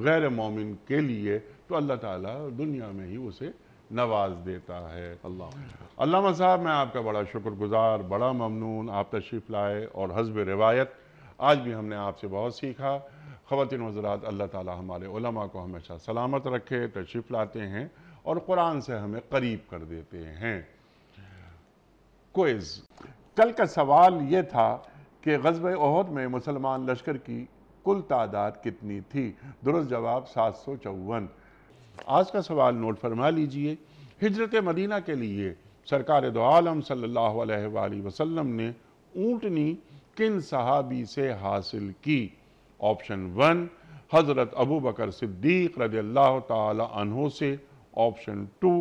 Speaker 2: غیر مومن کے لیے، تو اللہ تعالیٰ دنیا میں ہی اسے نواز دیتا ہے. علامہ صاحب میں آپ کا بڑا شکر گزار، بڑا ممنون. آپ تشریف لائے اور حسب روایت آج بھی ہم نے آپ سے بہت سیکھا. خواتین و حضرات، اللہ تعالیٰ ہمارے علماء کو ہمیشہ سلامت رکھے. تشریف لاتے ہیں اور قرآن سے ہمیں قریب کر دیتے ہیں. کوئز. کل کا سوال یہ تھا کہ غزوہ احد میں مسلمان لشکر کی کل تعداد کتنی تھی؟ درست جواب 754. آج کا سوال نوٹ فرما لیجئے. ہجرت مدینہ کے لیے سرکار دو عالم صلی اللہ علیہ وآلہ وسلم نے اونٹنی کن صحابی سے حاصل کی؟ آپشن 1 حضرت ابو بکر صدیق رضی اللہ تعالی عنہ سے. آپشن 2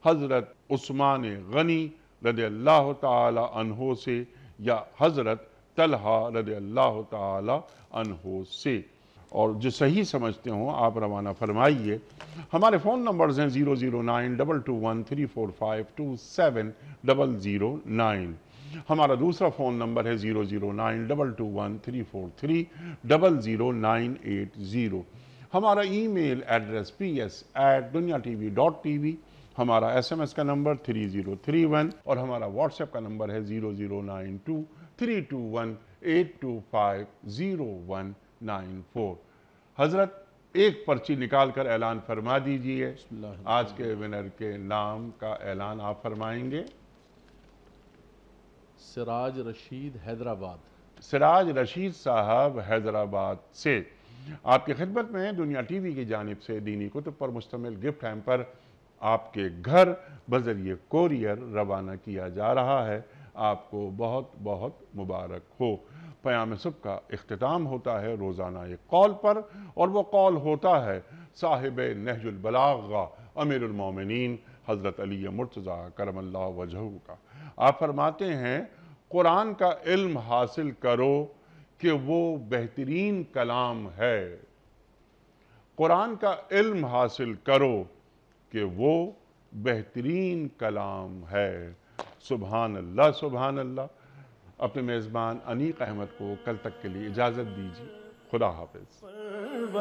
Speaker 2: حضرت عثمان غنی رضی اللہ تعالی عنہ سے، یا حضرت طلحہ رضی اللہ تعالی عنہ سے. اور جو صحیح سمجھتے ہوں آپ روانہ فرمائیے۔ ہمارے فون نمبرز ہیں 00922142527 ہمارا دوسرا فون نمبر ہے 009221343009880 ہمارا ای میل ایڈریس ps@dunyatv.tv ہمارا SMS کا نمبر 3031 اور ہمارا واٹس ایپ کا نمبر ہے 009232182509194۔ حضرت ایک پرچی نکال کر اعلان فرما دیجئے، آج کے ونر کے نام کا اعلان آپ فرمائیں گے۔
Speaker 3: سراج رشید حیدرآباد۔
Speaker 2: سراج رشید صاحب حیدرآباد سے آپ کی خدمت میں دنیا ٹی وی کی جانب سے دینی کتب پر مشتمل گفٹ ہیمپر آپ کے گھر بذریعہ کوریئر روانہ کیا جا رہا ہے۔ آپ کو بہت بہت مبارک ہو۔ پیام صبح کا اختتام ہوتا ہے روزانہ ایک قول پر، اور وہ قول ہوتا ہے صاحب نہج البلاغہ امیر المومنین حضرت علی مرتضیٰ کرم اللہ وجہہ کا۔ آپ فرماتے ہیں قرآن کا علم حاصل کرو کہ وہ بہترین کلام ہے۔ قرآن کا علم حاصل کرو کہ وہ بہترین کلام ہے۔ سبحان اللہ سبحان اللہ۔ اپنے میزبان انیق احمد کو کل تک کے لیے اجازت دیجیے۔ خدا حافظ۔
Speaker 1: پروردگار